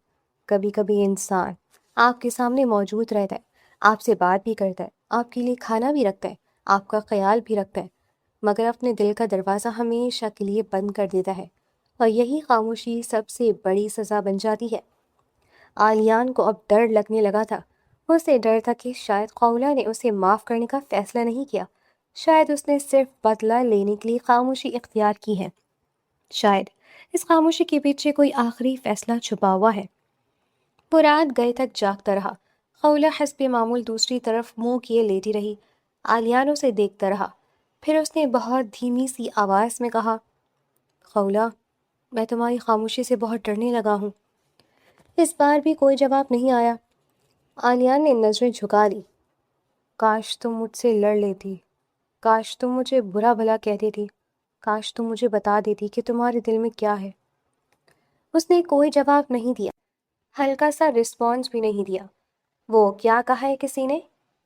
کبھی کبھی انسان آپ کے سامنے موجود رہتا ہے، آپ سے بات بھی کرتا ہے، آپ کے لیے کھانا بھی رکھتا ہے، آپ کا خیال بھی رکھتا ہے، مگر اپنے دل کا دروازہ ہمیشہ کے لیے بند کر دیتا ہے، اور یہی خاموشی سب سے بڑی سزا بن جاتی ہے۔ آلیان کو اب ڈر لگنے لگا تھا، اسے ڈر تھا کہ شاید قولہ نے اسے معاف کرنے کا فیصلہ نہیں کیا، شاید اس نے صرف بدلہ لینے کے لیے خاموشی اختیار کی ہے، شاید اس خاموشی کے پیچھے کوئی آخری فیصلہ چھپا ہوا ہے۔ وہ رات گئے تک جاگتا رہا، خولہ حسب معمول دوسری طرف منہ کیے لیٹی رہی، آلیان اسے دیکھتا رہا، پھر اس نے بہت دھیمی سی آواز میں کہا، خولہ، میں تمہاری خاموشی سے بہت ڈرنے لگا ہوں۔ اس بار بھی کوئی جواب نہیں آیا۔ آلیان نے نظریں جھکا لی۔ کاش تم مجھ سے لڑ لیتی، کاش تم مجھے برا بھلا کہہ دیتی، کاش تم مجھے بتا دیتی کہ تمہارے دل میں کیا ہے۔ اس نے کوئی جواب نہیں دیا، ہلکا سا رسپانس بھی نہیں دیا۔ وہ کیا کہا ہے کسی نے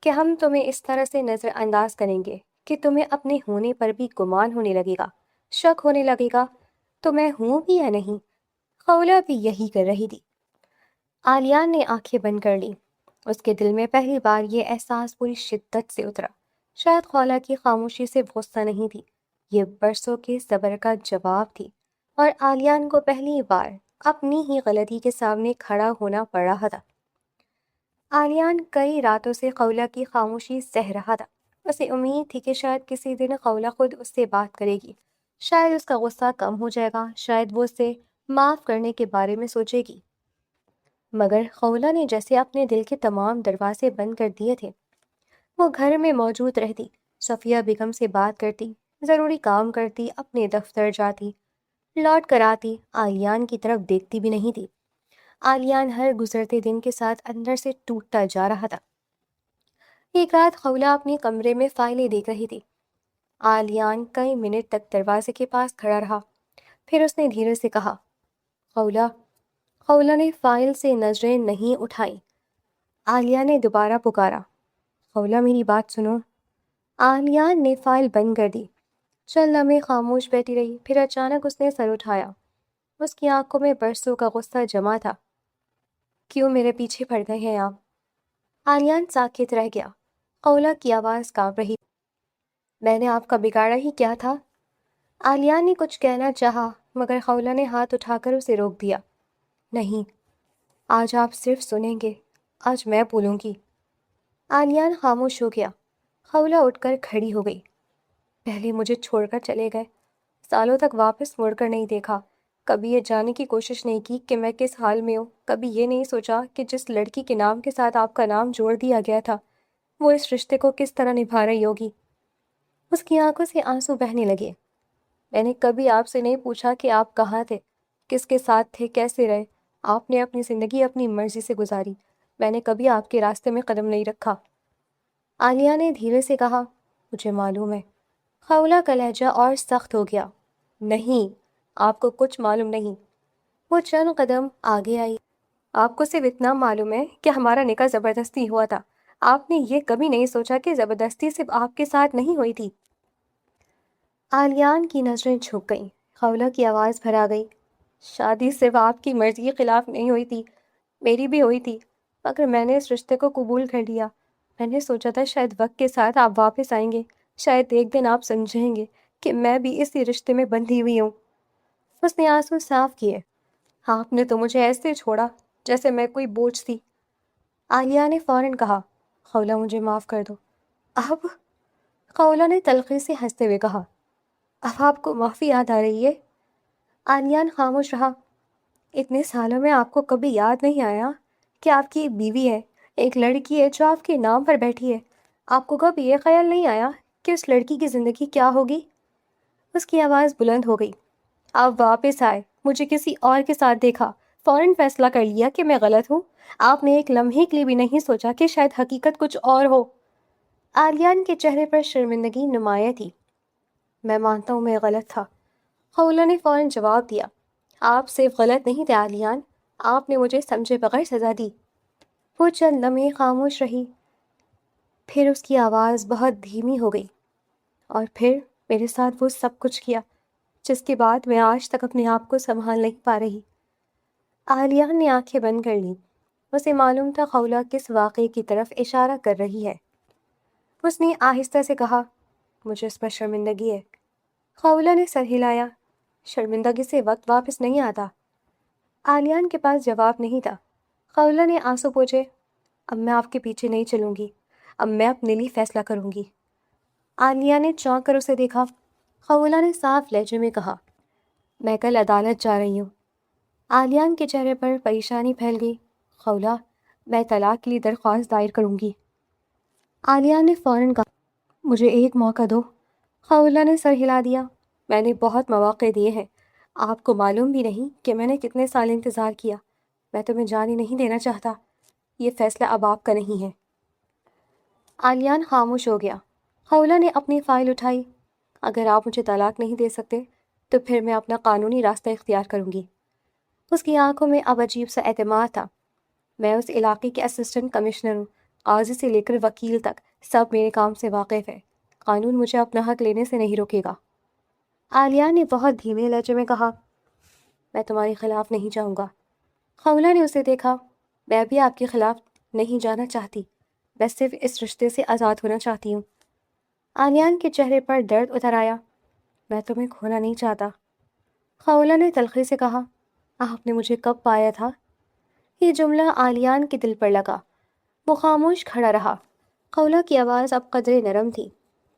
کہ ہم تمہیں اس طرح سے نظر انداز کریں گے کہ تمہیں اپنے ہونے پر بھی گمان ہونے لگے گا، شک ہونے لگے گا تو میں ہوں بھی یا نہیں۔ خولہ بھی یہی کر رہی تھی۔ آلیان نے آنکھیں بند کر لی، اس کے دل میں پہلی بار یہ احساس پوری شدت سے اترا، شاید خولہ کی خاموشی سے غصہ نہیں تھی، یہ برسوں کے صبر کا جواب تھی، اور آلیان کو پہلی بار اپنی ہی غلطی کے سامنے کھڑا ہونا پڑ رہا تھا۔ آلیان کئی راتوں سے خولہ کی خاموشی سہ رہا تھا، اسے امید تھی کہ شاید کسی دن خولہ خود اس سے بات کرے گی، شاید اس کا غصہ کم ہو جائے گا، شاید وہ اسے معاف کرنے کے بارے میں سوچے گی، مگر خولہ نے جیسے اپنے دل کے تمام دروازے بند کر دیے تھے۔ وہ گھر میں موجود رہتی، صفیہ بیگم سے بات کرتی، ضروری کام کرتی، اپنے دفتر جاتی، لوٹ کر آتی، آلیان کی طرف دیکھتی بھی نہیں تھی۔ آلیان ہر گزرتے دن کے ساتھ اندر سے ٹوٹتا جا رہا تھا۔ ایک رات خولہ اپنے کمرے میں فائلیں دیکھ رہی تھی، آلیان کئی منٹ تک دروازے کے پاس کھڑا رہا، پھر اس نے دھیرے سے کہا، خولہ۔ خولہ نے فائل سے نظریں نہیں اٹھائیں۔ عالیہ نے دوبارہ پکارا، خولہ میری بات سنو۔ آلیان نے فائل بند کر دی، چند لمحے خاموش بیٹھی رہی، پھر اچانک اس نے سر اٹھایا، اس کی آنکھوں میں برسوں کا غصہ جمع تھا۔ کیوں میرے پیچھے پڑ گئے ہیں آپ؟ آلیان ساکت رہ گیا، خولہ کی آواز کانپ رہی، میں نے آپ کا بگاڑا ہی کیا تھا؟ آلیان نے کچھ کہنا چاہا مگر خولہ نے ہاتھ اٹھا کر اسے روک دیا، نہیں، آج آپ صرف سنیں گے، آج میں بولوں گی۔ آلیان خاموش ہو گیا، خولہ اٹھ کر کھڑی ہو گئی، پہلے مجھے چھوڑ کر چلے گئے، سالوں تک واپس مڑ کر نہیں دیکھا، کبھی یہ جاننے کی کوشش نہیں کی کہ میں کس حال میں ہوں، کبھی یہ نہیں سوچا کہ جس لڑکی کے نام کے ساتھ آپ کا نام جوڑ دیا گیا تھا وہ اس رشتے کو کس طرح نبھا رہی ہوگی۔ اس کی آنکھوں سے آنسو بہنے لگے۔ میں نے کبھی آپ سے نہیں پوچھا کہ آپ کہاں تھے، کس کے ساتھ تھے، کیسے رہے، آپ نے اپنی زندگی اپنی مرضی سے گزاری، میں نے کبھی آپ کے راستے میں قدم نہیں رکھا۔ عالیہ نے دھیرے سے کہا، مجھے معلوم ہے۔ خولہ کا لہجہ اور سخت ہو گیا، نہیں، آپ کو کچھ معلوم نہیں۔ وہ چند قدم آگے آئی، آپ کو صرف اتنا معلوم ہے کہ ہمارا نکاح زبردستی ہوا تھا، آپ نے یہ کبھی نہیں سوچا کہ زبردستی صرف آپ کے ساتھ نہیں ہوئی تھی۔ آلیان کی نظریں جھک گئیں، خولہ کی آواز بھر آ گئی، شادی صرف آپ کی مرضی کے خلاف نہیں ہوئی تھی، میری بھی ہوئی تھی، مگر میں نے اس رشتے کو قبول کر لیا۔ میں نے سوچا تھا شاید وقت کے ساتھ آپ واپس آئیں گے، شاید ایک دن آپ سمجھیں گے کہ میں بھی اسی رشتے میں بندھی ہوئی ہوں۔ اس نے آنسو صاف کیے، آپ نے تو مجھے ایسے چھوڑا جیسے میں کوئی بوجھ تھی۔ عالیہ نے فوراً کہا، خولہ مجھے معاف کر دو۔ اب؟ خولہ نے تلخی سے ہنستے ہوئے کہا، اب آپ کو معافی یاد آ رہی ہے؟ عالیان خاموش رہا، اتنے سالوں میں آپ کو کبھی یاد نہیں آیا کہ آپ کی ایک بیوی ہے، ایک لڑکی ہے جو آپ کے نام پر بیٹھی ہے؟ آپ کو کبھی یہ خیال نہیں آیا کہ اس لڑکی کی زندگی کیا ہوگی؟ اس کی آواز بلند ہو گئی، آپ واپس آئے، مجھے کسی اور کے ساتھ دیکھا، فوراً فیصلہ کر لیا کہ میں غلط ہوں، آپ نے ایک لمحے کے لیے بھی نہیں سوچا کہ شاید حقیقت کچھ اور ہو۔ عالیان کے چہرے پر شرمندگی نمایاں تھی، میں مانتا ہوں میں غلط تھا۔ خولہ نے فوراً جواب دیا، آپ صرف غلط نہیں تھے عالیان، آپ نے مجھے سمجھے بغیر سزا دی۔ وہ چند لمحے خاموش رہی، پھر اس کی آواز بہت دھیمی ہو گئی، اور پھر میرے ساتھ وہ سب کچھ کیا جس کے بعد میں آج تک اپنے آپ کو سنبھال نہیں پا رہی۔ عالیان نے آنکھیں بند کر لیں۔ اسے معلوم تھا خولہ کس واقعے کی طرف اشارہ کر رہی ہے۔ اس نے آہستہ سے کہا، مجھے اس پر شرمندگی ہے۔ خولہ نے سر ہلایا، شرمندگی سے وقت واپس نہیں آتا۔ عالیان کے پاس جواب نہیں تھا۔ خولہ نے آنسو پوچھے، اب میں آپ کے پیچھے نہیں چلوں گی، اب میں اپنے لیے فیصلہ کروں گی۔ عالیہ نے چونک کر اسے دیکھا۔ خولہ نے صاف لہجے میں کہا، میں کل عدالت جا رہی ہوں۔ عالیان کے چہرے پر پریشانی پھیل گئی۔ خولہ، میں طلاق کے لیے درخواست دائر کروں گی۔ عالیان نے فوراً کہا، مجھے ایک موقع دو۔ خولہ نے سر ہلا دیا، میں نے بہت مواقع دیے ہیں، آپ کو معلوم بھی نہیں کہ میں نے کتنے سال انتظار کیا۔ میں تمہیں جانے نہیں دینا چاہتا، یہ فیصلہ اب آپ کا نہیں ہے۔ عالیان خاموش ہو گیا۔ خولہ نے اپنی فائل اٹھائی، اگر آپ مجھے طلاق نہیں دے سکتے تو پھر میں اپنا قانونی راستہ اختیار کروں گی۔ اس کی آنکھوں میں اب عجیب سا اعتماد تھا۔ میں اس علاقے کے اسسٹنٹ کمشنر ہوں، قاضی سے لے کر وکیل تک سب میرے کام سے واقف ہے، قانون مجھے اپنا حق لینے سے نہیں روکے گا۔ عالیہ نے بہت دھیمے لہجے میں کہا، میں تمہارے خلاف نہیں جاؤں گا۔ خولہ نے اسے دیکھا، میں بھی آپ کے خلاف نہیں جانا چاہتی، میں صرف اس رشتے سے آزاد ہونا چاہتی ہوں۔ عالیان کے چہرے پر درد اتر آیا، میں تمہیں کھونا نہیں چاہتا۔ خولہ نے تلخی سے کہا، آپ نے مجھے کب پایا تھا؟ یہ جملہ عالیان کے دل پر لگا۔ وہ خاموش کھڑا رہا۔ خولہ کی آواز اب قدرے نرم تھی،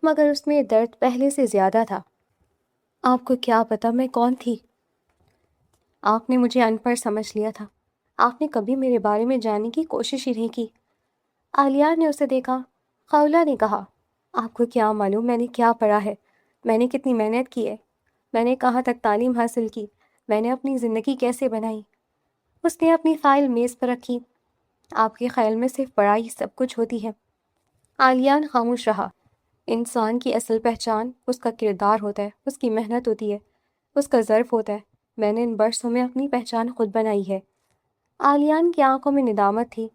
مگر اس میں درد پہلے سے زیادہ تھا۔ آپ کو کیا پتا میں کون تھی؟ آپ نے مجھے ان پڑھ سمجھ لیا تھا، آپ نے کبھی میرے بارے میں جاننے کی کوشش ہی نہیں کی۔ عالیان نے اسے دیکھا۔ خولہ نے کہا، آپ کو کیا معلوم میں نے کیا پڑھا ہے، میں نے کتنی محنت کی ہے، میں نے کہاں تک تعلیم حاصل کی، میں نے اپنی زندگی کیسے بنائی۔ اس نے اپنی فائل میز پر رکھی، آپ کے خیال میں صرف پڑھائی سب کچھ ہوتی ہے؟ عالیان خاموش رہا۔ انسان کی اصل پہچان اس کا کردار ہوتا ہے، اس کی محنت ہوتی ہے، اس کا ظرف ہوتا ہے۔ میں نے ان برسوں میں اپنی پہچان خود بنائی ہے۔ عالیان کی آنکھوں میں ندامت تھی،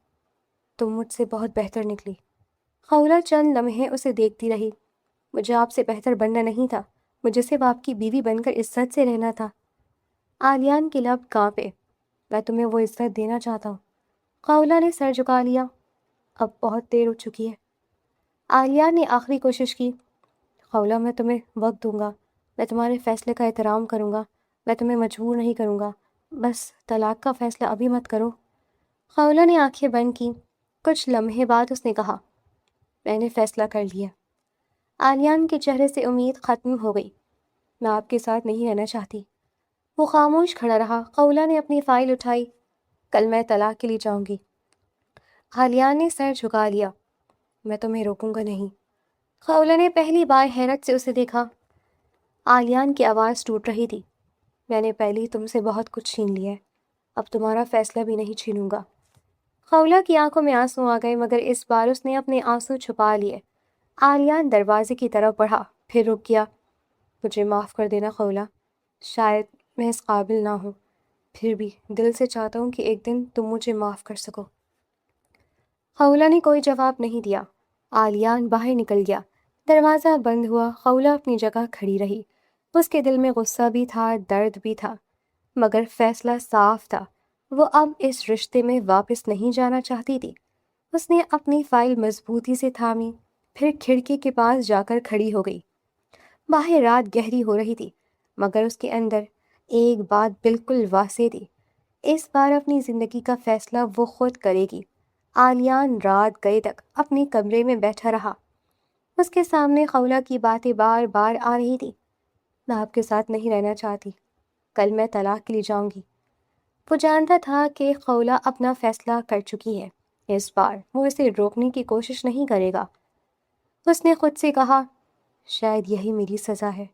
تم مجھ سے بہت بہتر نکلی۔ خولہ چند لمحے اسے دیکھتی رہی۔ مجھے آپ سے بہتر بننا نہیں تھا، مجھے صرف آپ کی بیوی بن کر عزت سے رہنا تھا۔ عالیان کے لب کانپے، میں تمہیں وہ عزت دینا چاہتا ہوں۔ خولہ نے سر جھکا لیا، اب بہت دیر ہو چکی ہے۔ عالیان نے آخری کوشش کی، خولہ میں تمہیں وقت دوں گا، میں تمہارے فیصلے کا احترام کروں گا، میں تمہیں مجبور نہیں کروں گا، بس طلاق کا فیصلہ ابھی مت کرو۔ خولہ نے آنکھیں بند کی۔ کچھ لمحے بعد اس نے کہا، میں نے فیصلہ کر لیا۔ عالیان کے چہرے سے امید ختم ہو گئی۔ میں آپ کے ساتھ نہیں رہنا چاہتی۔ وہ خاموش کھڑا رہا۔ خولہ نے اپنی فائل اٹھائی، کل میں طلاق کے لیے جاؤں گی۔ عالیان نے سر جھکا لیا، میں تمہیں روکوں گا نہیں۔ خولہ نے پہلی بار حیرت سے اسے دیکھا۔ عالیان کی آواز ٹوٹ رہی تھی، میں نے پہلے ہی تم سے بہت کچھ چھین لیا ہے، اب تمہارا فیصلہ بھی نہیں چھینوں گا۔ خولہ کی آنکھوں میں آنسو آ گئے، مگر اس بار اس نے اپنے آنسو چھپا لیے۔ عالیان دروازے کی طرف بڑھا، پھر رک گیا۔ مجھے معاف کر دینا خولہ، شاید میں اس قابل نہ ہوں، پھر بھی دل سے چاہتا ہوں کہ ایک دن تم مجھے معاف کر سکو۔ خولہ نے کوئی جواب نہیں دیا۔ عالیان باہر نکل گیا۔ دروازہ بند ہوا۔ خولہ اپنی جگہ کھڑی رہی۔ اس کے دل میں غصہ بھی تھا، درد بھی تھا، مگر فیصلہ صاف تھا، وہ اب اس رشتے میں واپس نہیں جانا چاہتی تھی۔ اس نے اپنی فائل مضبوطی سے تھامی، پھر کھڑکی کے پاس جا کر کھڑی ہو گئی۔ باہر رات گہری ہو رہی تھی، مگر اس کے اندر ایک بات بالکل واضح تھی، اس بار اپنی زندگی کا فیصلہ وہ خود کرے گی۔ عالیان رات گئے تک اپنے کمرے میں بیٹھا رہا۔ اس کے سامنے خولہ کی باتیں بار بار آ رہی تھی، میں آپ کے ساتھ نہیں رہنا چاہتی، کل میں طلاق کے لیے جاؤں گی۔ وہ جانتا تھا کہ خولہ اپنا فیصلہ کر چکی ہے، اس بار وہ اسے روکنے کی کوشش نہیں کرے گا۔ اس نے خود سے کہا، شاید یہی میری سزا ہے،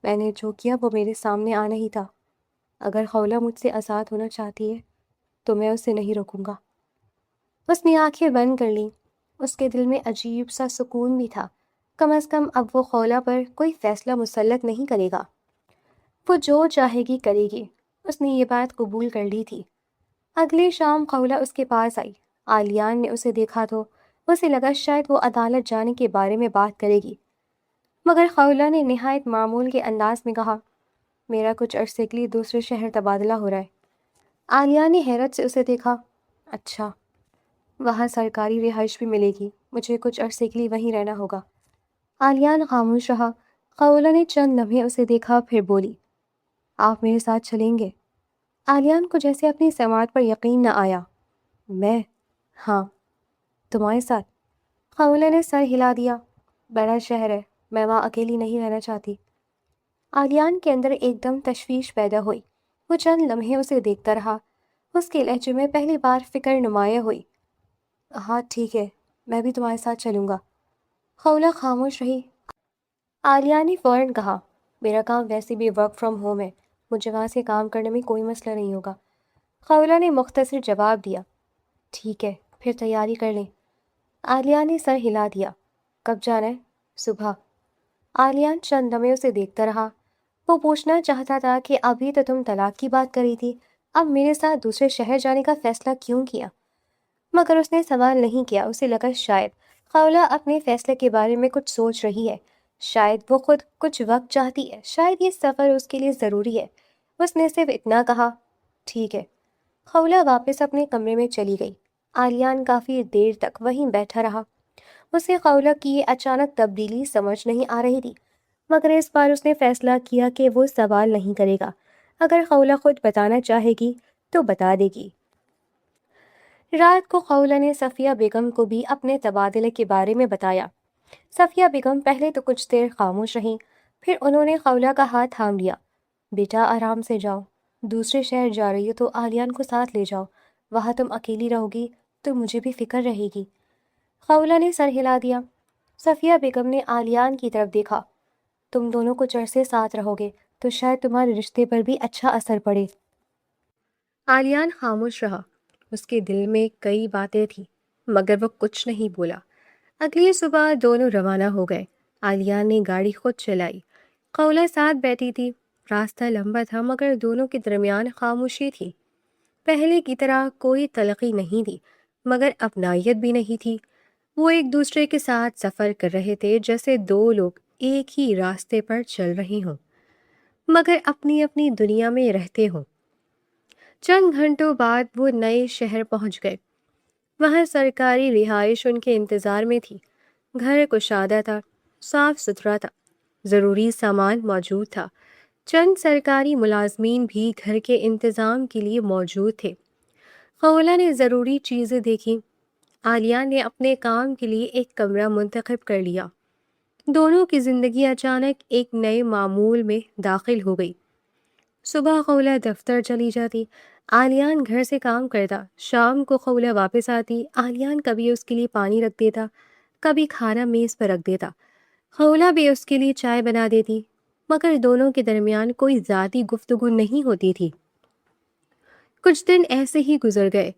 میں نے جو کیا وہ میرے سامنے آنا ہی تھا۔ اگر خولہ مجھ سے آزاد ہونا چاہتی ہے تو میں اسے نہیں روکوں گا۔ اس نے آنکھیں بند کر لیں۔ اس کے دل میں عجیب سا سکون بھی تھا، کم از کم اب وہ خولہ پر کوئی فیصلہ مسلط نہیں کرے گا۔ وہ جو چاہے گی کرے گی۔ اس نے یہ بات قبول کر لی تھی۔ اگلی شام خولہ اس کے پاس آئی۔ آلیان نے اسے دیکھا تو اسے لگا شاید وہ عدالت جانے کے بارے میں بات کرے گی، مگر خولہ نے نہایت معمول کے انداز میں کہا، میرا کچھ عرصے کے لیے دوسرے شہر تبادلہ ہو رہا ہے۔ آلیان نے حیرت سے اسے دیکھا۔ اچھا، وہاں سرکاری رہائش بھی ملے گی، مجھے کچھ عرصے کے لیے وہیں رہنا ہوگا۔ آلیان خاموش رہا۔ خولہ نے چند لمحے اسے دیکھا، پھر بولی، آپ میرے ساتھ چلیں گے؟ آلیان کو جیسے اپنی سماعت پر یقین نہ آیا۔ میں؟ ہاں، تمہارے ساتھ؟ خولہ نے سر ہلا دیا۔ بڑا شہر ہے، میں وہاں اکیلی نہیں رہنا چاہتی۔ آلیان کے اندر ایک دم تشویش پیدا ہوئی۔ وہ چند لمحے اسے دیکھتا رہا۔ اس کے لہجے میں پہلی بار فکر نمایاں ہوئی۔ ہاں ٹھیک ہے، میں بھی تمہارے ساتھ چلوں گا۔ خولہ خاموش رہی۔ عالیہ نے فوراً کہا، میرا کام ویسے بھی ورک فرام ہوم ہے، مجھے وہاں سے کام کرنے میں کوئی مسئلہ نہیں ہوگا۔ خولہ نے مختصر جواب دیا، ٹھیک ہے، پھر تیاری کر لیں۔ عالیہ نے سر ہلا دیا۔ کب جانا ہے؟ صبح۔ عالیان چند لمحے اسے دیکھتا رہا۔ وہ پوچھنا چاہتا تھا کہ ابھی تو تم طلاق کی بات کری تھی، اب میرے ساتھ دوسرے شہر جانے کا فیصلہ کیوں کیا؟ مگر اس نے سوال نہیں کیا۔ اسے لگا شاید خولہ اپنے فیصلے کے بارے میں کچھ سوچ رہی ہے، شاید وہ خود کچھ وقت چاہتی ہے، شاید یہ سفر اس کے لیے ضروری ہے۔ اس نے صرف اتنا کہا، ٹھیک ہے۔ خولہ واپس اپنے کمرے میں چلی گئی۔ عالیان کافی دیر تک وہیں بیٹھا رہا۔ اسے خولہ کی یہ اچانک تبدیلی سمجھ نہیں آ رہی تھی، مگر اس بار اس نے فیصلہ کیا کہ وہ سوال نہیں کرے گا۔ اگر خولہ خود بتانا چاہے گی تو بتا دے گی۔ رات کو خولہ نے صفیہ بیگم کو بھی اپنے تبادلے کے بارے میں بتایا۔ صفیہ بیگم پہلے تو کچھ دیر خاموش رہیں، پھر انہوں نے خولہ کا ہاتھ تھام لیا۔ بیٹا آرام سے جاؤ، دوسرے شہر جا رہی ہو تو عالیان کو ساتھ لے جاؤ، وہاں تم اکیلی رہو گی تو مجھے بھی فکر رہے گی۔ خولہ نے سر ہلا دیا۔ صفیہ بیگم نے عالیان کی طرف دیکھا، تم دونوں کچھ عرصے ساتھ رہو گے تو شاید تمہارے رشتے پر بھی اچھا اثر پڑے۔ عالیان خاموش رہا۔ اس کے دل میں کئی باتیں تھیں، مگر وہ کچھ نہیں بولا۔ اگلی صبح دونوں روانہ ہو گئے۔ عالیان نے گاڑی خود چلائی۔ خولہ ساتھ بیٹھی تھی۔ راستہ لمبا تھا مگر دونوں کے درمیان خاموشی تھی۔ پہلے کی طرح کوئی تلخی نہیں تھی، مگر اپنائیت بھی نہیں تھی۔ وہ ایک دوسرے کے ساتھ سفر کر رہے تھے جیسے دو لوگ ایک ہی راستے پر چل رہے ہوں، مگر اپنی اپنی دنیا میں رہتے ہوں۔ چند گھنٹوں بعد وہ نئے شہر پہنچ گئے۔ وہاں سرکاری رہائش ان کے انتظار میں تھی۔ گھر کشادہ تھا، صاف ستھرا تھا، ضروری سامان موجود تھا۔ چند سرکاری ملازمین بھی گھر کے انتظام کے لیے موجود تھے۔ خولہ نے ضروری چیزیں دیکھیں۔ عالیہ نے اپنے کام کے لیے ایک کمرہ منتخب کر لیا۔ دونوں کی زندگی اچانک ایک نئے معمول میں داخل ہو گئی۔ صبح خولہ دفتر چلی جاتی، عالیان گھر سے کام کرتا۔ شام کو خولہ واپس آتی، عالیان کبھی اس کے لیے پانی رکھ دیتا، کبھی کھانا میز پر رکھ دیتا۔ خولہ بھی اس کے لیے چائے بنا دیتی، مگر دونوں کے درمیان کوئی ذاتی گفتگو نہیں ہوتی تھی۔ کچھ دن ایسے ہی گزر گئے۔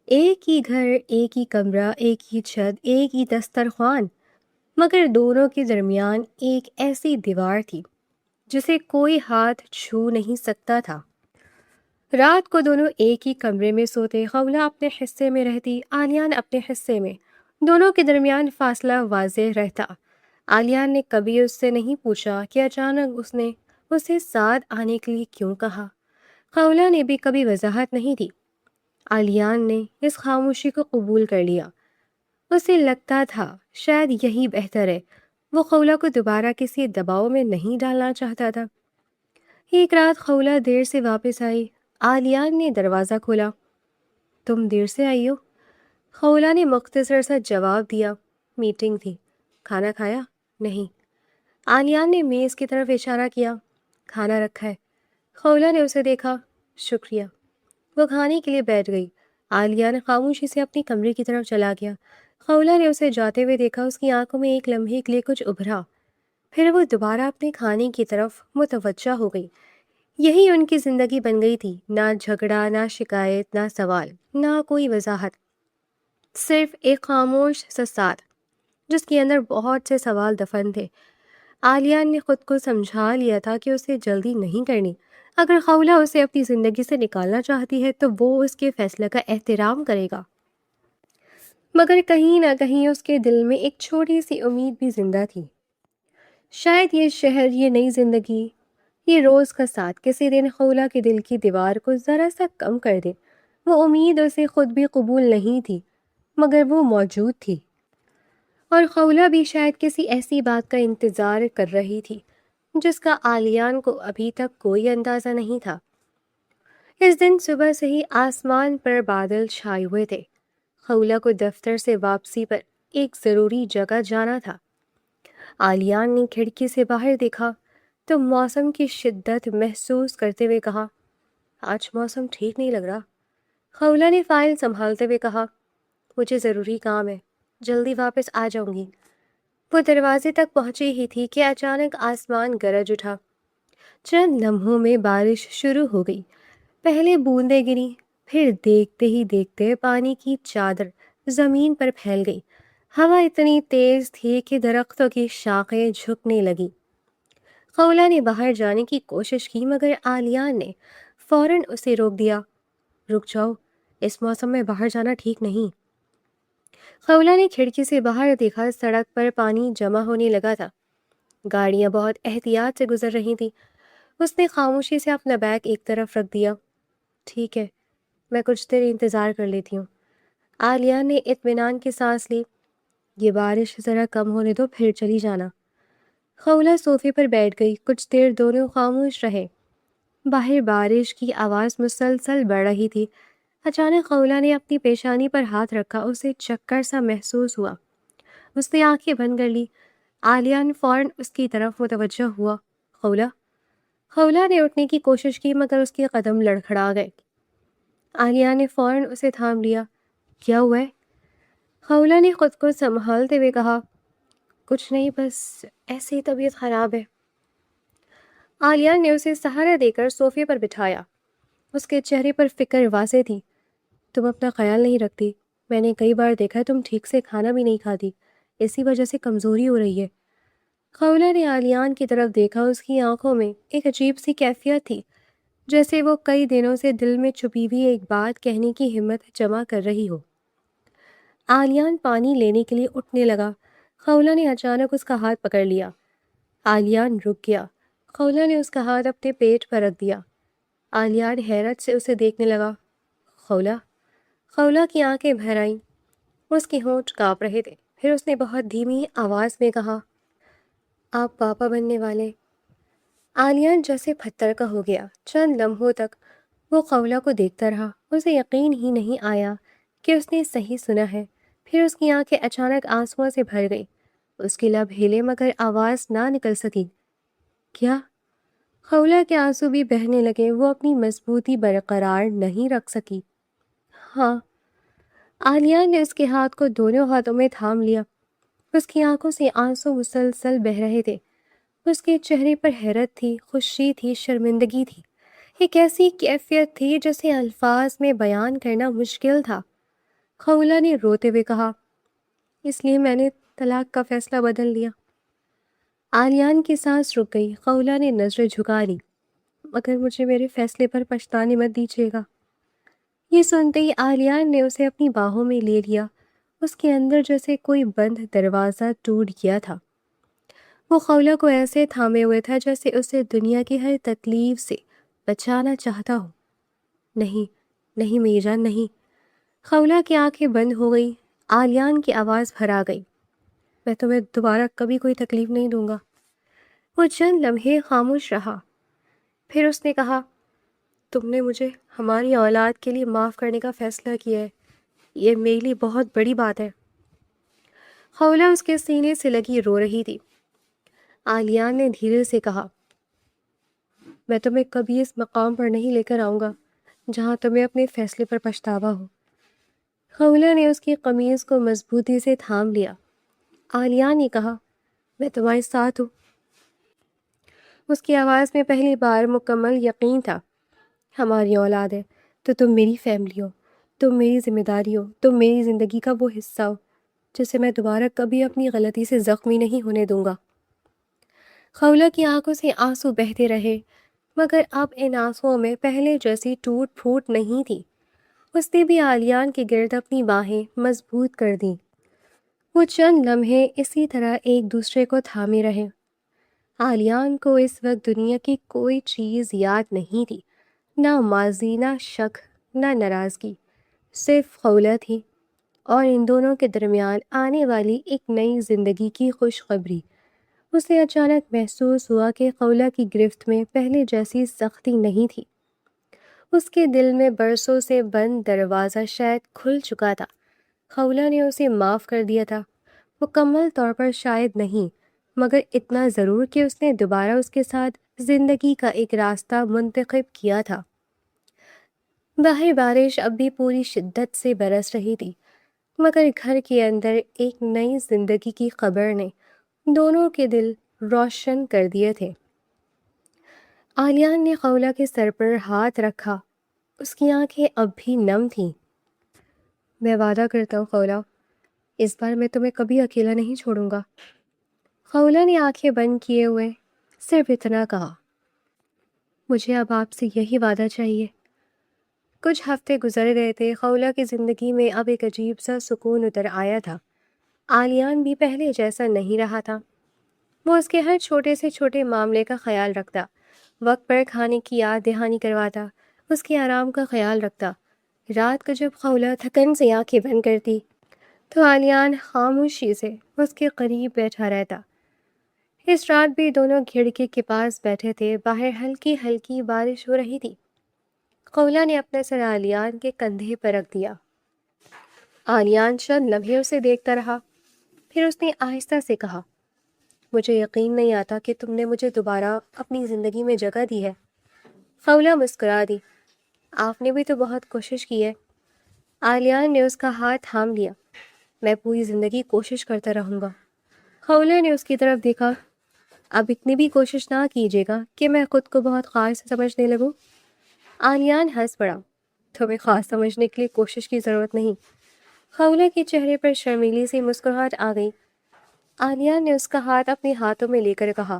ایک ہی گھر، ایک ہی کمرہ، ایک ہی چھت، ایک ہی دسترخوان، مگر دونوں کے درمیان ایک ایسی دیوار تھی جسے کوئی ہاتھ چھو نہیں سکتا تھا۔ رات کو دونوں ایک ہی کمرے میں سوتے، خولہ اپنے حصے میں رہتی، عالیان اپنے حصے میں۔ دونوں کے درمیان فاصلہ واضح رہتا۔ عالیان نے کبھی اس سے نہیں پوچھا کہ اچانک اس نے اسے ساتھ آنے کے لیے کیوں کہا۔ خولہ نے بھی کبھی وضاحت نہیں دی۔ عالیان نے اس خاموشی کو قبول کر لیا۔ اسے لگتا تھا شاید یہی بہتر ہے۔ وہ خولہ کو دوبارہ کسی دباؤ میں نہیں ڈالنا چاہتا تھا۔ ایک رات خولہ دیر سے واپس آئی۔ عالیان نے دروازہ کھولا، تم دیر سے آئی ہو؟ خولہ نے مختصر سا جواب دیا، میٹنگ تھی۔ کھانا کھایا؟ نہیں۔ عالیان نے میز کی طرف اشارہ کیا، کھانا رکھا ہے۔ خولہ نے اسے دیکھا، شکریہ۔ وہ کھانے کے لیے بیٹھ گئی۔ عالیان خاموشی سے اپنی کمرے کی طرف چلا گیا۔ خولہ نے اسے جاتے ہوئے دیکھا۔ اس کی آنکھوں میں ایک لمحے کے لیے کچھ ابھرا، پھر وہ دوبارہ اپنے کھانے کی طرف متوجہ ہو گئی۔ یہی ان کی زندگی بن گئی تھی، نہ جھگڑا، نہ شکایت، نہ سوال، نہ کوئی وضاحت، صرف ایک خاموش سا ساتھ جس کے اندر بہت سے سوال دفن تھے۔ آلیان نے خود کو سمجھا لیا تھا کہ اسے جلدی نہیں کرنی. اگر خولہ اسے اپنی زندگی سے نکالنا چاہتی ہے تو وہ اس کے فیصلے کا احترام کرے گا. مگر کہیں نہ کہیں اس کے دل میں ایک چھوٹی سی امید بھی زندہ تھی. شاید یہ شہر، یہ نئی زندگی، یہ روز کا ساتھ کسی دن خولہ کے دل کی دیوار کو ذرا سا کم کر دے. وہ امید اسے خود بھی قبول نہیں تھی، مگر وہ موجود تھی. اور خولہ بھی شاید کسی ایسی بات کا انتظار کر رہی تھی جس کا آلیان کو ابھی تک کوئی اندازہ نہیں تھا. اس دن صبح سے ہی آسمان پر بادل چھائے ہوئے تھے. خولہ کو دفتر سے واپسی پر ایک ضروری جگہ جانا تھا. آلیان نے کھڑکی سے باہر دیکھا تو موسم کی شدت محسوس کرتے ہوئے کہا، آج موسم ٹھیک نہیں لگ رہا. خولہ نے فائل سنبھالتے ہوئے کہا، مجھے ضروری کام ہے، جلدی واپس آ جاؤں گی. وہ دروازے تک پہنچی ہی تھی کہ اچانک آسمان گرج اٹھا. چند لمحوں میں بارش شروع ہو گئی. پہلے بوندیں گری، پھر دیکھتے ہی دیکھتے پانی کی چادر زمین پر پھیل گئی. ہوا اتنی تیز تھی کہ درختوں کی شاخیں جھکنے لگی. خولہ نے باہر جانے کی کوشش کی مگر آلیان نے فوراً اسے روک دیا. رک جاؤ، اس موسم میں باہر جانا ٹھیک نہیں. خولہ نے کھڑکی سے باہر دیکھا. سڑک پر پانی جمع ہونے لگا تھا. گاڑیاں بہت احتیاط سے گزر رہی تھیں. اس نے خاموشی سے اپنا بیگ ایک طرف رکھ دیا. ٹھیک ہے، میں کچھ دیر انتظار کر لیتی ہوں. آلیان نے اطمینان کی سانس لی. یہ بارش ذرا کم ہونے دو، پھر چلی جانا. خولہ صوفے پر بیٹھ گئی. کچھ دیر دونوں خاموش رہے. باہر بارش کی آواز مسلسل بڑھ رہی تھی. اچانک خولہ نے اپنی پیشانی پر ہاتھ رکھا. اسے چکر سا محسوس ہوا. اس نے آنکھیں بند کر لی. آلیان فوراً اس کی طرف متوجہ ہوا. خولہ. خولہ نے اٹھنے کی کوشش کی مگر اس کے قدم لڑکھڑا گئے. آلیان نے فوراً اسے تھام لیا. کیا ہوا ہے؟ خولہ نے خود کو سنبھالتے ہوئے کہا، کچھ نہیں، بس ایسے ہی طبیعت خراب ہے. آلیان نے اسے سہارا دے کر صوفے پر بٹھایا. اس کے چہرے پر فکر واضح تھی. تم اپنا خیال نہیں رکھتی. میں نے کئی بار دیکھا ہے تم ٹھیک سے کھانا بھی نہیں کھاتی. اسی وجہ سے کمزوری ہو رہی ہے. خولہ نے آلیان کی طرف دیکھا. اس کی آنکھوں میں ایک عجیب سی کیفیت تھی، جیسے وہ کئی دنوں سے دل میں چھپی ہوئی ایک بات کہنے کی ہمت جمع کر رہی ہو. آلیان پانی لینے کے لیے اٹھنے لگا. خولہ نے اچانک اس کا ہاتھ پکڑ لیا. آلیان رک گیا. خولہ نے اس کا ہاتھ اپنے پیٹ پر رکھ دیا. آلیان حیرت سے اسے دیکھنے لگا. خولہ. خولہ کی آنکھیں بھر آئیں. اس کے ہونٹ کانپ رہے تھے. پھر اس نے بہت دھیمی آواز میں کہا، آپ پاپا بننے والے. آلیان جیسے پتھر کا ہو گیا. چند لمحوں تک وہ خولہ کو دیکھتا رہا. اسے یقین ہی نہیں آیا کہ اس نے صحیح سنا ہے. پھر اس کی آنکھیں اچانک آنسوؤں سے بھر گئی. اس کے لب ہلے مگر آواز نہ نکل سکی. کیا؟ خولہ کے آنسو بھی بہنے لگے. وہ اپنی مضبوطی برقرار نہیں رکھ سکی. ہاں. آلیان نے اس کے ہاتھ کو دونوں ہاتھوں میں تھام لیا. اس کی آنکھوں سے آنسو مسلسل بہہ رہے تھے. اس کے چہرے پر حیرت تھی، خوشی تھی، شرمندگی تھی. ایک ایسی کیفیت تھی جسے الفاظ میں بیان کرنا مشکل تھا. خولہ نے روتے ہوئے کہا، اس لیے میں نے طلاق کا فیصلہ بدل لیا. آلیان کی سانس رک گئی. خولہ نے نظریں جھکا لی. مگر مجھے میرے فیصلے پر پچھتانے مت دیجیے گا. یہ سنتے ہی آلیان نے اسے اپنی باہوں میں لے لیا. اس کے اندر جیسے کوئی بند دروازہ ٹوٹ گیا تھا. وہ خولہ کو ایسے تھامے ہوئے تھا جیسے اسے دنیا کی ہر تکلیف سے بچانا چاہتا ہو. نہیں، نہیں میری جان، نہیں. خولہ کی آنکھیں بند ہو گئی. آلیان کی آواز بھر آ گئی، میں تمہیں دوبارہ کبھی کوئی تکلیف نہیں دوں گا. وہ چند لمحے خاموش رہا. پھر اس نے کہا، تم نے مجھے ہماری اولاد کے لیے معاف کرنے کا فیصلہ کیا ہے. یہ میرے لیے بہت بڑی بات ہے. خولہ اس کے سینے سے لگی رو رہی تھی. آلیان نے دھیرے سے کہا، میں تمہیں کبھی اس مقام پر نہیں لے کر آؤں گا جہاں تمہیں اپنے فیصلے پر پچھتاوا ہو. خولہ نے اس کی قمیض کو مضبوطی سے تھام لیا. آلیان نے کہا، میں تمہارے ساتھ ہوں. اس کی آواز میں پہلی بار مکمل یقین تھا. ہماری اولاد ہے تو تم میری فیملی ہو، تم میری ذمہ داری ہو، تم میری زندگی کا وہ حصہ ہو جسے میں دوبارہ کبھی اپنی غلطی سے زخمی نہیں ہونے دوں گا. خولہ کی آنکھوں سے آنسو بہتے رہے، مگر اب ان آنسوؤں میں پہلے جیسی ٹوٹ پھوٹ نہیں تھی۔ اس نے بھی عالیان کے گرد اپنی باہیں مضبوط کر دیں۔ وہ چند لمحے اسی طرح ایک دوسرے کو تھامے رہے۔ عالیان کو اس وقت دنیا کی کوئی چیز یاد نہیں تھی، نہ ماضی، نہ شک، نہ ناراضگی، صرف خولہ تھی، اور ان دونوں کے درمیان آنے والی ایک نئی زندگی کی خوشخبری۔ اسے اچانک محسوس ہوا کہ خولہ کی گرفت میں پہلے جیسی سختی نہیں تھی۔ اس کے دل میں برسوں سے بند دروازہ شاید کھل چکا تھا۔ خولہ نے اسے معاف کر دیا تھا، مکمل طور پر شاید نہیں، مگر اتنا ضرور کہ اس نے دوبارہ اس کے ساتھ زندگی کا ایک راستہ منتخب کیا تھا۔ باہر بارش اب بھی پوری شدت سے برس رہی تھی، مگر گھر کے اندر ایک نئی زندگی کی خبر نے دونوں کے دل روشن کر دیے تھے۔ عالیان نے خولہ کے سر پر ہاتھ رکھا۔ اس کی آنکھیں اب بھی نم تھیں۔ میں وعدہ کرتا ہوں خولہ، اس بار میں تمہیں کبھی اکیلا نہیں چھوڑوں گا۔ خولہ نے آنکھیں بند کیے ہوئے صرف اتنا کہا، مجھے اب آپ سے یہی وعدہ چاہیے۔ کچھ ہفتے گزر گئے تھے۔ خولہ کی زندگی میں اب ایک عجیب سا سکون اتر آیا تھا۔ عالیان بھی پہلے جیسا نہیں رہا تھا۔ وہ اس کے ہر چھوٹے سے چھوٹے معاملے کا خیال رکھتا، وقت پر کھانے کی یاد دہانی کرواتا، اس کے آرام کا خیال رکھتا۔ رات کو جب خولہ تھکن سے آنکھیں بند کرتی تو عالیان خاموشی سے اس کے قریب بیٹھا رہتا۔ اس رات بھی دونوں کھڑکی کے پاس بیٹھے تھے۔ باہر ہلکی ہلکی بارش ہو رہی تھی۔ خولہ نے اپنا سر عالیان کے کندھے پر رکھ دیا۔ عالیان چند لمحے اسے دیکھتا رہا، پھر اس نے آہستہ سے کہا، مجھے یقین نہیں آتا کہ تم نے مجھے دوبارہ اپنی زندگی میں جگہ دی ہے۔ خولہ مسکرا دی، آپ نے بھی تو بہت کوشش کی ہے۔ عالیان نے اس کا ہاتھ تھام لیا، میں پوری زندگی کوشش کرتا رہوں گا۔ خولہ نے اس کی طرف دیکھا، اب اتنی بھی کوشش نہ کیجیے گا کہ میں خود کو بہت خاص سمجھنے لگوں۔ عالیان ہنس پڑا، تمہیں خاص سمجھنے کے لیے کوشش کی ضرورت نہیں۔ خولہ کے چہرے پر شرمیلی سی مسکراہٹ آ گئی۔ عالیان نے اس کا ہاتھ اپنے ہاتھوں میں لے کر کہا،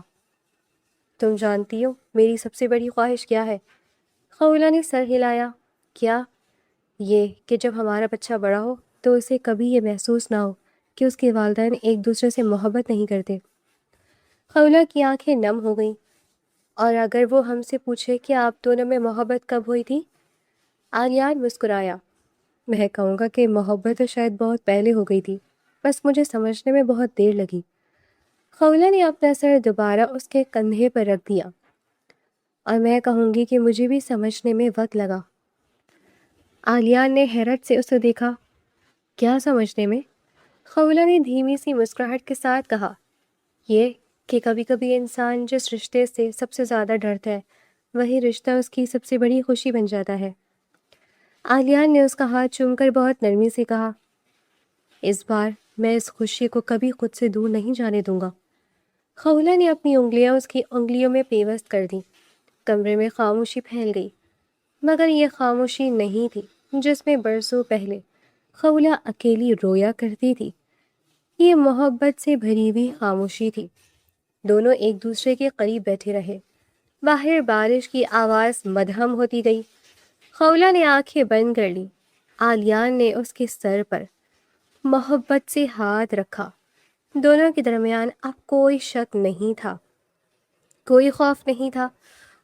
تم جانتی ہو میری سب سے بڑی خواہش کیا ہے؟ خولہ نے سر ہلایا، کیا؟ یہ کہ جب ہمارا بچہ بڑا ہو تو اسے کبھی یہ محسوس نہ ہو کہ اس کے والدین ایک دوسرے سے محبت نہیں کرتے۔ خولہ کی آنکھیں نم ہو گئیں۔ اور اگر وہ ہم سے پوچھے کہ آپ دونوں میں محبت کب ہوئی تھی؟ عالیان مسکرایا، میں کہوں گا کہ محبت تو شاید بہت پہلے ہو گئی تھی، بس مجھے سمجھنے میں بہت دیر لگی۔ خولہ نے اپنا سر دوبارہ اس کے کندھے پر رکھ دیا، اور میں کہوں گی کہ مجھے بھی سمجھنے میں وقت لگا۔ عالیان نے حیرت سے اسے دیکھا، کیا سمجھنے میں؟ خولہ نے دھیمی سی مسکراہٹ کے ساتھ کہا، یہ کہ کبھی کبھی انسان جس رشتے سے سب سے زیادہ ڈرتا ہے وہی رشتہ اس کی سب سے بڑی خوشی بن جاتا ہے۔ عالیان نے اس کا ہاتھ چوم کر بہت نرمی سے کہا، اس بار میں اس خوشی کو کبھی خود سے دور نہیں جانے دوں گا۔ خولہ نے اپنی انگلیاں اس کی انگلیوں میں پیوست کر دیں۔ کمرے میں خاموشی پھیل گئی، مگر یہ خاموشی نہیں تھی جس میں برسوں پہلے خولہ اکیلی رویا کرتی تھی۔ یہ محبت سے بھری ہوئی خاموشی تھی۔ دونوں ایک دوسرے کے قریب بیٹھے رہے۔ باہر بارش کی آواز مدھم ہوتی گئی۔ خولہ نے آنکھیں بند کر لی۔ عالیان نے اس کے سر پر محبت سے ہاتھ رکھا۔ دونوں کے درمیان اب کوئی شک نہیں تھا، کوئی خوف نہیں تھا،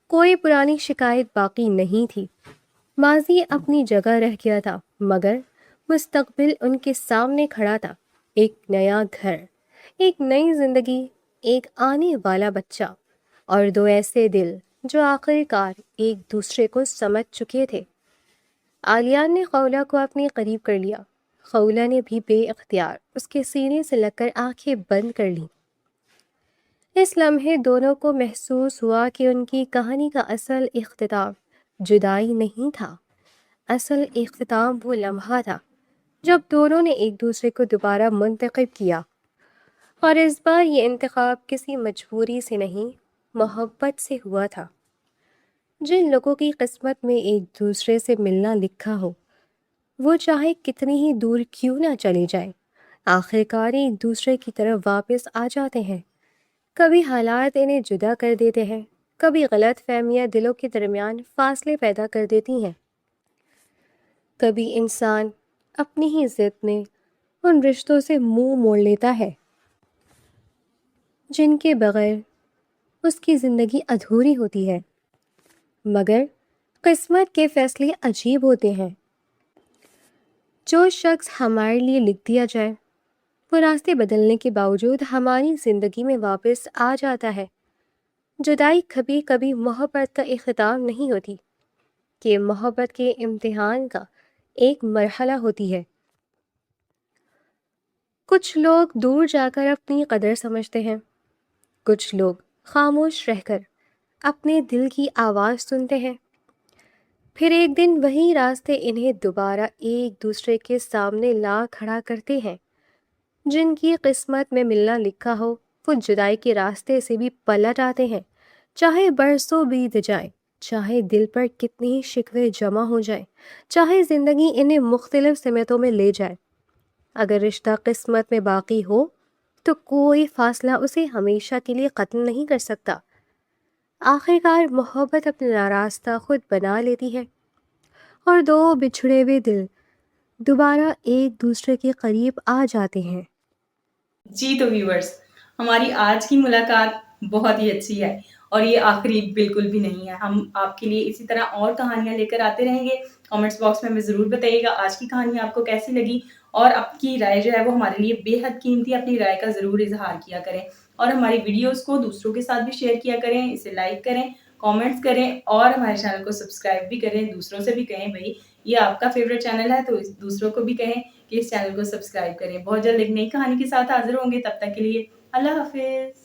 کوئی پرانی شکایت باقی نہیں تھی۔ ماضی اپنی جگہ رہ گیا تھا، مگر مستقبل ان کے سامنے کھڑا تھا۔ ایک نیا گھر، ایک نئی زندگی، ایک آنے والا بچہ، اور دو ایسے دل جو آخر کار ایک دوسرے کو سمجھ چکے تھے۔ عالیان نے خولہ کو اپنے قریب کر لیا۔ خولہ نے بھی بے اختیار اس کے سینے سے لگ کر آنکھیں بند کر لیں۔ اس لمحے دونوں کو محسوس ہوا کہ ان کی کہانی کا اصل اختتام جدائی نہیں تھا۔ اصل اختتام وہ لمحہ تھا جب دونوں نے ایک دوسرے کو دوبارہ منتخب کیا، اور اس بار یہ انتخاب کسی مجبوری سے نہیں، محبت سے ہوا تھا۔ جن لوگوں کی قسمت میں ایک دوسرے سے ملنا لکھا ہو، وہ چاہے کتنی ہی دور کیوں نہ چلے جائیں، آخر کار ایک دوسرے کی طرف واپس آ جاتے ہیں۔ کبھی حالات انہیں جدا کر دیتے ہیں، کبھی غلط فہمیاں دلوں کے درمیان فاصلے پیدا کر دیتی ہیں، کبھی انسان اپنی ہی ضد میں ان رشتوں سے منہ موڑ لیتا ہے جن کے بغیر اس کی زندگی ادھوری ہوتی ہے۔ مگر قسمت کے فیصلے عجیب ہوتے ہیں۔ جو شخص ہمارے لیے لکھ دیا جائے وہ راستے بدلنے کے باوجود ہماری زندگی میں واپس آ جاتا ہے۔ جدائی کبھی کبھی محبت کا اختتام نہیں ہوتی، کہ محبت کے امتحان کا ایک مرحلہ ہوتی ہے۔ کچھ لوگ دور جا کر اپنی قدر سمجھتے ہیں، کچھ لوگ خاموش رہ کر اپنے دل کی آواز سنتے ہیں، پھر ایک دن وہی راستے انہیں دوبارہ ایک دوسرے کے سامنے لا کھڑا کرتے ہیں۔ جن کی قسمت میں ملنا لکھا ہو وہ جدائی کے راستے سے بھی پلٹ آتے ہیں، چاہے برسوں بیت جائیں، چاہے دل پر کتنی ہی شکوے جمع ہو جائیں، چاہے زندگی انہیں مختلف سمتوں میں لے جائے۔ اگر رشتہ قسمت میں باقی ہو تو کوئی فاصلہ اسے ہمیشہ کے لیے ختم نہیں کر سکتا۔ آخرکار محبت اپنا راستہ خود بنا لیتی ہے اور دو بچھڑے ہوئے دل دوبارہ ایک دوسرے کے قریب آ جاتے ہیں۔ جی تو ویورز، ہماری آج کی ملاقات بہت ہی اچھی ہے اور یہ آخری بالکل بھی نہیں ہے۔ ہم آپ کے لیے اسی طرح اور کہانیاں لے کر آتے رہیں گے۔ کامنٹس باکس میں ہمیں ضرور بتائیے گا آج کی کہانی آپ کو کیسی لگی، اور آپ کی رائے جو ہے وہ ہمارے لیے بے حد قیمتی ہے۔ اپنی رائے کا ضرور اظہار کیا کریں اور ہماری ویڈیوز کو دوسروں کے ساتھ بھی شیئر کیا کریں، اسے لائک کریں، کامنٹس کریں اور ہمارے چینل کو سبسکرائب بھی کریں۔ دوسروں سے بھی کہیں بھائی یہ آپ کا فیوریٹ چینل ہے تو دوسروں کو بھی کہیں کہ اس چینل کو سبسکرائب کریں۔ بہت جلد ایک نئی کہانی کے ساتھ حاضر ہوں گے، تب تک کے لیے اللہ حافظ۔